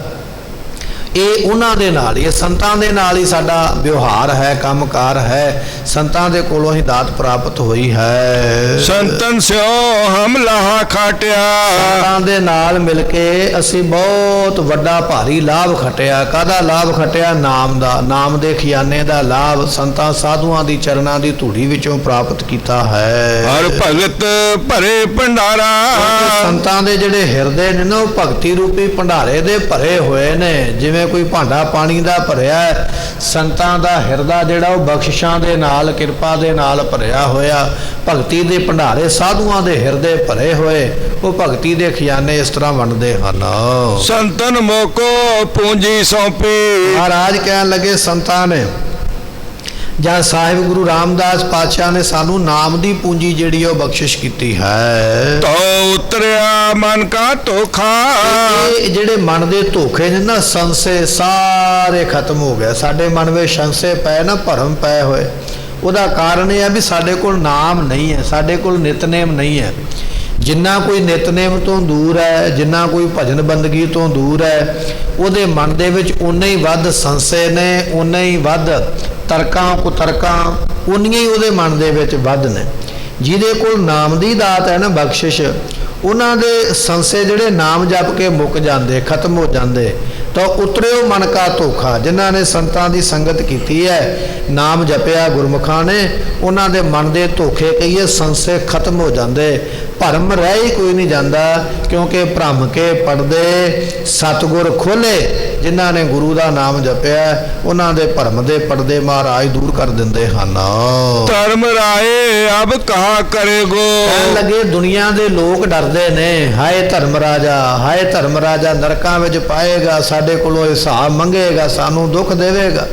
ਇਹ ਉਹਨਾਂ ਦੇ ਨਾਲ ਹੀ, ਸੰਤਾਂ ਦੇ ਨਾਲ ਹੀ ਸਾਡਾ ਵਿਵਹਾਰ ਹੈ, ਕੰਮਕਾਰ ਹੈ। ਸੰਤਾਂ ਦੇ ਕੋਲੋਂ ਹੀ ਦਾਤ ਪ੍ਰਾਪਤ ਹੋਈ ਹੈ। ਸੰਤਨ ਸਿਉ ਹਮ ਲਾਹਾ ਖਾਟਿਆ, ਸੰਤਾਂ ਦੇ ਨਾਲ ਮਿਲ ਕੇ ਅਸੀਂ ਬਹੁਤ ਵੱਡਾ ਭਾਰੀ ਲਾਭ ਖਟਿਆ। ਕਾਹਦਾ ਲਾਭ ਖਟਿਆ? ਨਾਮ ਦਾ, ਨਾਮ ਦੇ ਖਿਆਨੇ ਦਾ ਲਾਭ ਸੰਤਾਂ ਸਾਧੂਆਂ ਦੀ ਚਰਨਾਂ ਦੀ ਧੂੜੀ ਵਿੱਚੋਂ ਪ੍ਰਾਪਤ ਕੀਤਾ ਹੈ। ਹਰ ਭਗਤ ਭਰੇ ਭੰਡਾਰਾ, ਸੰਤਾਂ ਦੇ ਜਿਹੜੇ ਹਿਰਦੇ ਨੇ ਨਾ ਉਹ ਭਗਤੀ ਰੂਪੀ ਭੰਡਾਰੇ ਦੇ ਭਰੇ ਹੋਏ ਨੇ। ਜਿਵੇਂ ਕੋਈ ਭਾਂਡਾ ਪਾਣੀ ਦਾ ਭਰਿਆ, ਸੰਤਾਂ ਦਾ ਹਿਰਦਾ ਜਿਹੜਾ ਉਹ ਬਖਸ਼ਿਸ਼ਾਂ ਦੇ ਨਾਲ, ਕਿਰਪਾ ਦੇ ਨਾਲ ਭਰਿਆ ਹੋਇਆ। ਭਗਤੀ ਦੇ ਭੰਡਾਰੇ ਸਾਧੂਆਂ ਦੇ ਹਿਰਦੇ ਭਰੇ ਹੋਏ, ਉਹ ਭਗਤੀ ਦੇ ਖਜ਼ਾਨੇ ਇਸ ਤਰ੍ਹਾਂ ਵੰਡਦੇ ਹਨ। ਸੰਤਨ ਮੋਕੋ ਪੂੰਜੀ ਸੌਂਪੀ, ਮਹਾਰਾਜ ਕਹਿਣ ਲੱਗੇ ਸੰਤਾਂ ਨੇ ਜਾਂ ਸਾਹਿਬ ਗੁਰੂ ਰਾਮਦਾਸ ਪਾਤਸ਼ਾਹ ਨੇ ਸਾਨੂੰ ਨਾਮ ਦੀ ਪੂੰਜੀ ਜਿਹੜੀ ਉਹ ਬਖਸ਼ਿਸ਼ ਕੀਤੀ ਹੈ। ਤੋ ਉਤਰਿਆ ਮਨ ਕਾ ਧੋਖਾ, ਇਹ ਜਿਹੜੇ ਮਨ ਦੇ ਧੋਖੇ ਨੇ ਨਾ, ਸੰਸੇ ਸਾਰੇ ਖਤਮ ਹੋ ਗਏ। ਸਾਡੇ ਮਨ ਵਿੱਚ ਸੰਸੇ ਪਏ ਨਾ, ਭਰਮ ਪਏ ਹੋਏ, ਉਹਦਾ ਕਾਰਨ ਇਹ ਹੈ ਵੀ ਸਾਡੇ ਕੋਲ ਨਾਮ ਨਹੀਂ ਹੈ, ਸਾਡੇ ਕੋਲ ਨਿਤਨੇਮ ਨਹੀਂ ਹੈ। ਜਿੰਨਾ ਕੋਈ ਨਿਤਨੇਮ ਤੋਂ ਦੂਰ ਹੈ, ਜਿੰਨਾ ਕੋਈ ਭਜਨ ਬੰਦਗੀ ਤੋਂ ਦੂਰ ਹੈ, ਉਹਦੇ ਮਨ ਦੇ ਵਿੱਚ ਉਨੇ ਹੀ ਵੱਧ ਸੰਸੇ ਨੇ, ਉਨੇ ਹੀ ਵੱਧ ਤਰਕਾਂ ਕੁਤਰਕਾਂ ਉਨੀਆਂ ਹੀ ਉਹਦੇ ਮਨ ਦੇ ਵਿੱਚ ਵੱਧ ਨੇ। ਜਿਹਦੇ ਕੋਲ ਨਾਮ ਦੀ ਦਾਤ ਹੈ ਨਾ, ਬਖਸ਼ਿਸ਼, ਉਹਨਾਂ ਦੇ ਸੰਸੇ ਜਿਹੜੇ ਨਾਮ ਜਪ ਕੇ ਮੁੱਕ ਜਾਂਦੇ, ਖਤਮ ਹੋ ਜਾਂਦੇ। ਤਾਂ ਉਤਰਿਓ ਮਨ ਕਾ ਧੋਖਾ, ਜਿਨ੍ਹਾਂ ਨੇ ਸੰਤਾਂ ਦੀ ਸੰਗਤ ਕੀਤੀ ਹੈ, ਨਾਮ ਜਪਿਆ ਗੁਰਮੁਖਾਂ ਨੇ, ਉਹਨਾਂ ਦੇ ਮਨ ਦੇ ਧੋਖੇ ਕਹੀਏ ਸੰਸੇ ਖਤਮ ਹੋ ਜਾਂਦੇ। ਭਰਮ ਰਹਿ ਹੀ ਕੋਈ ਨਹੀਂ ਜਾਂਦਾ, ਕਿਉਂਕਿ ਭ੍ਰਮ ਕੇ ਪਰਦੇ ਸਤਿਗੁਰ ਖੋਲੇ। ਜਿਨ੍ਹਾਂ ਨੇ ਗੁਰੂ ਦਾ ਨਾਮ ਜਪਿਆ ਉਹਨਾਂ ਦੇ ਭਰਮ ਦੇ ਪਰਦੇ ਮਹਾਰਾਜ ਦੂਰ ਕਰ ਦਿੰਦੇ ਹਨ। ਧਰਮ ਰਾਏ ਅਬ ਕਹਾ ਕਰੇਗੋ, ਕਹਿਣ ਲੱਗੇ ਦੁਨੀਆ ਦੇ ਲੋਕ ਡਰਦੇ ਨੇ, ਹਾਏ ਧਰਮ ਰਾਜਾ, ਹਾਏ ਧਰਮ ਰਾਜਾ ਨਰਕਾਂ ਵਿੱਚ ਪਾਏਗਾ, ਸਾਡੇ ਕੋਲੋਂ ਹਿਸਾਬ ਮੰਗੇਗਾ, ਸਾਨੂੰ ਦੁੱਖ ਦੇਵੇਗਾ।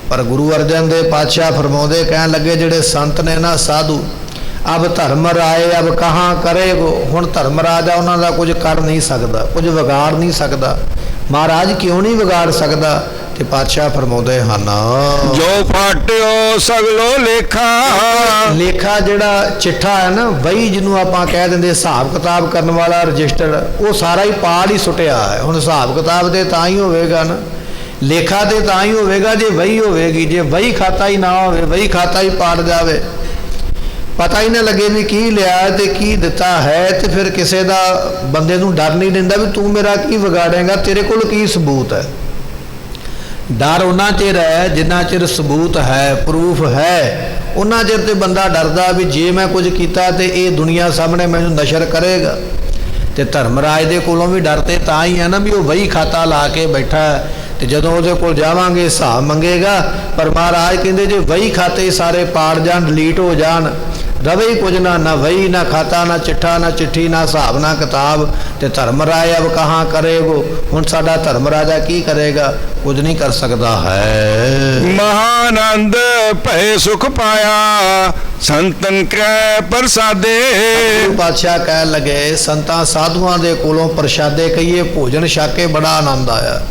ਪਰ ਗੁਰੂ ਅਰਜਨ ਦੇਵ ਪਾਤਸ਼ਾਹ ਫਰਮਾਉਂਦੇ, ਕਹਿਣ ਲੱਗੇ ਜਿਹੜੇ ਸੰਤ ਨੇ ਨਾ, ਸਾਧੂ, ਅਬ ਧਰਮ ਰਾਏ ਅਬ ਕਹਾਂ ਕਰੇਗੋ, ਹੁਣ ਧਰਮ ਰਾਜਾ ਉਹਨਾਂ ਦਾ ਕੁਝ ਕਰ ਨਹੀਂ ਸਕਦਾ, ਕੁਝ ਵਿਗਾੜ ਨਹੀਂ ਸਕਦਾ। ਮਹਾਰਾਜ ਕਿਉਂ ਨਹੀਂ ਵਿਗਾੜ ਸਕਦਾ? ਤੇ ਪਾਤਸ਼ਾਹ ਫਰਮਾਉਂਦੇ ਹਨ, ਜੋ ਫਾਟਿਓ ਸਗਲੋ ਲੇਖਾ, ਲੇਖਾ ਜਿਹੜਾ ਚਿੱਠਾ ਹੈ ਨਾ, ਵਹੀ ਜਿਹਨੂੰ ਆਪਾਂ ਕਹਿ ਦਿੰਦੇ, ਹਿਸਾਬ ਕਿਤਾਬ ਕਰਨ ਵਾਲਾ ਰਜਿਸਟਰ, ਉਹ ਸਾਰਾ ਹੀ ਪਾੜ ਹੀ ਸੁੱਟਿਆ ਹੈ। ਹੁਣ ਹਿਸਾਬ ਕਿਤਾਬ ਤੇ ਤਾਂ ਹੀ ਹੋਵੇਗਾ ਨਾ, ਲੇਖਾ ਤੇ ਤਾਂ ਹੀ ਹੋਵੇਗਾ ਜੇ ਵਹੀ ਹੋਵੇਗੀ। ਜੇ ਵਹੀ ਖਾਤਾ ਹੀ ਨਾ ਹੋਵੇ, ਵਹੀ ਖਾਤਾ ਹੀ ਪਾੜ ਜਾਵੇ, ਪਤਾ ਹੀ ਨਾ ਲੱਗੇ ਵੀ ਕੀ ਲਿਆ ਤੇ ਕੀ ਦਿੱਤਾ ਹੈ, ਤੇ ਫਿਰ ਕਿਸੇ ਦਾ ਬੰਦੇ ਨੂੰ ਡਰ ਨਹੀਂ ਦਿੰਦਾ ਵੀ ਤੂੰ ਮੇਰਾ ਕੀ ਵਿਗਾੜੇਗਾ, ਤੇਰੇ ਕੋਲ ਕੀ ਸਬੂਤ ਹੈ। ਡਰ ਉਹਨਾਂ ਚਿਰ ਹੈ ਜਿੰਨਾ ਚਿਰ ਸਬੂਤ ਹੈ, ਪ੍ਰੂਫ ਹੈ, ਉਹਨਾਂ ਚਿਰ ਤੇ ਬੰਦਾ ਡਰਦਾ ਵੀ ਜੇ ਮੈਂ ਕੁਝ ਕੀਤਾ ਤੇ ਇਹ ਦੁਨੀਆ ਸਾਹਮਣੇ ਮੈਨੂੰ ਨਸ਼ਰ ਕਰੇਗਾ। ਤੇ ਧਰਮਰਾਜ ਦੇ ਕੋਲੋਂ ਵੀ ਡਰ ਤੇ ਤਾਂ ਹੀ ਹੈ ਨਾ ਵੀ ਉਹ ਵਹੀ ਖਾਤਾ ਲਾ ਕੇ ਬੈਠਾ, ਤੇ ਜਦੋਂ ਉਹਦੇ ਕੋਲ ਜਾਵਾਂਗੇ ਹਿਸਾਬ ਮੰਗੇਗਾ। ਪਰ ਮਹਾਰਾਜ ਕਹਿੰਦੇ ਜੇ ਵਹੀ ਖਾਤੇ ਸਾਰੇ ਪਾੜ ਜਾਣ, ਡਿਲੀਟ ਹੋ ਜਾਣ, ਰਵੇ ਹੀ ਕੁਝ ਨਾ ਵਹੀ ਨਾ ਖਾਤਾ ਨਾ ਚਿੱਠਾ ਨਾ ਚਿੱਠੀ ਨਾ ਹਿਸਾਬ ਨਾ ਕਿਤਾਬ, ਤੇ ਧਰਮ ਰਾਏ ਅਬ ਕਹਾਂ ਕਰੇਗੋ, ਹੁਣ ਸਾਡਾ ਧਰਮ ਰਾਜਾ ਕੀ ਕਰੇਗਾ? ਕੁਝ ਨਹੀਂ ਕਰ ਸਕਦਾ ਹੈ। ਮਹਾਨੰਦ ਭੈ ਸੁਖ ਪਾਇਆ ਸੰਤਨ ਕੈ ਪ੍ਰਸਾਦੇ, ਪਾਤਸ਼ਾਹ ਕਹਿਣ ਲੱਗੇ ਸੰਤਾਂ ਸਾਧੂਆਂ ਦੇ ਕੋਲੋਂ ਪ੍ਰਸ਼ਾਦੇ ਕਹੀਏ, ਭੋਜਨ ਛਕ ਕੇ ਬੜਾ ਆਨੰਦ ਆਇਆ।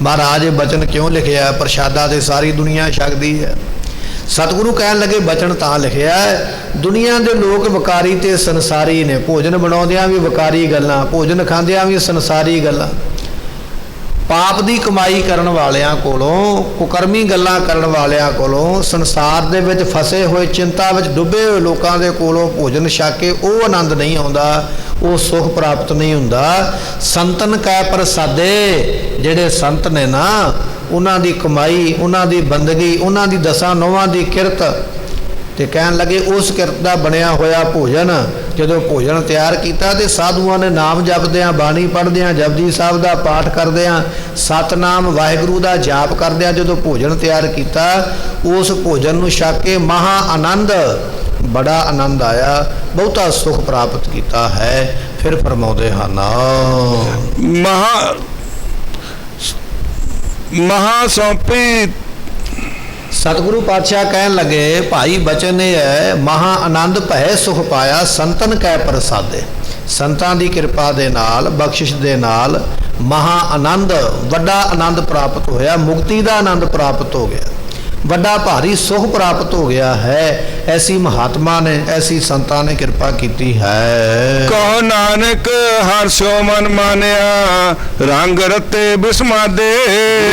ਮਹਾਰਾਜ ਬਚਨ ਕਿਉਂ ਲਿਖਿਆ? ਪ੍ਰਸ਼ਾਦਾ ਤੇ ਸਾਰੀ ਦੁਨੀਆ ਛਕਦੀ ਹੈ। ਸਤਿਗੁਰੂ ਕਹਿਣ ਲੱਗੇ ਬਚਨ ਤਾਂ ਲਿਖਿਆ, ਦੁਨੀਆ ਦੇ ਲੋਕ ਵਿਕਾਰੀ ਤੇ ਸੰਸਾਰੀ ਨੇ, ਭੋਜਨ ਬਣਾਉਂਦਿਆਂ ਵੀ ਵਿਕਾਰੀ ਗੱਲਾਂ, ਭੋਜਨ ਖਾਂਦਿਆਂ ਵੀ ਸੰਸਾਰੀ ਗੱਲਾਂ। ਪਾਪ ਦੀ ਕਮਾਈ ਕਰਨ ਵਾਲਿਆਂ ਕੋਲੋਂ, ਕੁਕਰਮੀ ਗੱਲਾਂ ਕਰਨ ਵਾਲਿਆਂ ਕੋਲੋਂ, ਸੰਸਾਰ ਦੇ ਵਿੱਚ ਫਸੇ ਹੋਏ, ਚਿੰਤਾ ਵਿੱਚ ਡੁੱਬੇ ਹੋਏ ਲੋਕਾਂ ਦੇ ਕੋਲੋਂ ਭੋਜਨ ਛਕ ਕੇ ਉਹ ਆਨੰਦ ਨਹੀਂ ਆਉਂਦਾ, ਉਹ ਸੁਖ ਪ੍ਰਾਪਤ ਨਹੀਂ ਹੁੰਦਾ। ਸੰਤਨ ਕੈ ਪ੍ਰਸਾਦੇ, ਜਿਹੜੇ ਸੰਤ ਨੇ ਨਾ, ਉਹਨਾਂ ਦੀ ਕਮਾਈ, ਉਹਨਾਂ ਦੀ ਬੰਦਗੀ, ਉਹਨਾਂ ਦੀ ਦਸਾਂ ਨੌਵਾਂ ਦੀ ਕਿਰਤ, ਤੇ ਕਹਿਣ ਲੱਗੇ ਉਸ ਕਿਰਤ ਦਾ ਬਣਿਆ ਹੋਇਆ ਭੋਜਨ, ਜਦੋਂ ਭੋਜਨ ਤਿਆਰ ਕੀਤਾ ਤੇ ਸਾਧੂਆਂ ਨੇ ਨਾਮ ਜਪਦਿਆਂ, ਬਾਣੀ ਪੜ੍ਹਦਿਆਂ, ਜਪਜੀ ਸਾਹਿਬ ਦਾ ਪਾਠ ਕਰਦਿਆਂ, ਸਤਨਾਮ ਵਾਹਿਗੁਰੂ ਦਾ ਜਾਪ ਕਰਦਿਆਂ ਜਦੋਂ ਭੋਜਨ ਤਿਆਰ ਕੀਤਾ, ਉਸ ਭੋਜਨ ਨੂੰ ਛਕ ਕੇ ਮਹਾ ਆਨੰਦ, ਬੜਾ ਆਨੰਦ ਆਇਆ, ਬਹੁਤਾ ਸੁਖ ਪ੍ਰਾਪਤ ਕੀਤਾ ਹੈ। ਫਿਰ ਫਰਮਾਉਂਦੇ ਹਨ, ਮਹਾ ਸੌਂਪੀ। ਸਤਿਗੁਰੂ ਪਾਤਸ਼ਾਹ ਕਹਿਣ ਲੱਗੇ, ਭਾਈ ਬਚਨ ਇਹ ਹੈ, ਮਹਾ ਆਨੰਦ ਭੈ ਸੁਖ ਪਾਇਆ ਸੰਤਨ ਕੈ ਪ੍ਰਸਾਦੇ। ਸੰਤਾਂ ਦੀ ਕਿਰਪਾ ਦੇ ਨਾਲ, ਬਖਸ਼ਿਸ਼ ਦੇ ਨਾਲ ਮਹਾ ਆਨੰਦ, ਵੱਡਾ ਆਨੰਦ ਪ੍ਰਾਪਤ ਹੋਇਆ, ਮੁਕਤੀ ਦਾ ਆਨੰਦ ਪ੍ਰਾਪਤ ਹੋ ਗਿਆ, ਵੱਡਾ ਭਾਰੀ ਸੁਖ ਪ੍ਰਾਪਤ ਹੋ ਗਿਆ ਹੈ। ਐਸੀ ਮਹਾਤਮਾ ਨੇ, ਐਸੀ ਸੰਤਾਂ ਨੇ ਕਿਰਪਾ ਕੀਤੀ ਹੈ। ਕਹੋ ਨਾਨਕ ਹਰ ਸਿਓ ਮਨ ਮਾਨਿਆ, ਰੰਗ ਰਤੇ ਬਿਸਮਾਦੇ।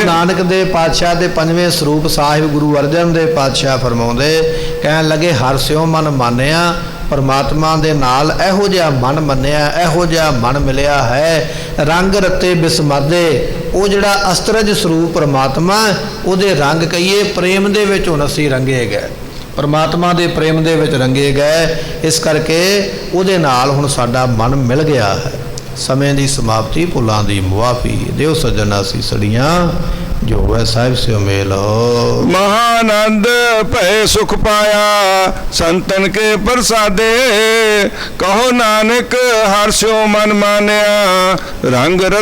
ਨਾਨਕ ਦੇ ਪਾਤਸ਼ਾਹ ਦੇ ਪੰਜਵੇਂ ਸਰੂਪ ਸਾਹਿਬ ਗੁਰੂ ਅਰਜਨ ਦੇ ਪਾਤਸ਼ਾਹ ਫਰਮਾਉਂਦੇ, ਕਹਿਣ ਲੱਗੇ ਹਰ ਸਿਓ ਮਨ ਮਾਨਿਆ, ਪਰਮਾਤਮਾ ਦੇ ਨਾਲ ਇਹੋ ਜਿਹਾ ਮਨ ਮੰਨਿਆ, ਇਹੋ ਜਿਹਾ ਮਨ ਮਿਲਿਆ ਹੈ। ਰੰਗ ਰਤੇ ਬਿਸਮਾਦੇ, ਉਹ ਜਿਹੜਾ ਅਸਤਰਜ ਸਰੂਪ ਪਰਮਾਤਮਾ, ਉਹਦੇ ਰੰਗ ਕਹੀਏ, ਪ੍ਰੇਮ ਦੇ ਵਿੱਚ ਹੁਣ ਅਸੀਂ ਰੰਗੇ ਗਏ, ਪਰਮਾਤਮਾ ਦੇ ਪ੍ਰੇਮ ਦੇ ਵਿੱਚ ਰੰਗੇ ਗਏ। ਇਸ ਕਰਕੇ ਉਹਦੇ ਨਾਲ ਹੁਣ ਸਾਡਾ ਮਨ ਮਿਲ ਗਿਆ ਹੈ। ਸਮੇਂ ਦੀ ਸਮਾਪਤੀ, ਭੁੱਲਾਂ ਦੀ ਮੁਆਫੀ ਦਿਓ ਸੱਜਣਾ ਸੀਸੜੀਆਂ, ਜੋ ਹੋਵੇ ਸਾਹਿਬ ਸਿਓ ਮੇਲ ਹੋ। ਮਹਾਨੰਦ ਭੈ ਸੁਖ ਪਾਇਆ ਸੰਤਨ ਕੇ ਪ੍ਰਸਾਦੇ। ਕਹੋ ਨਾਨਕ ਹਰ ਸਿਓ ਮਨ ਮਾਨਿਆ, ਰੰਗ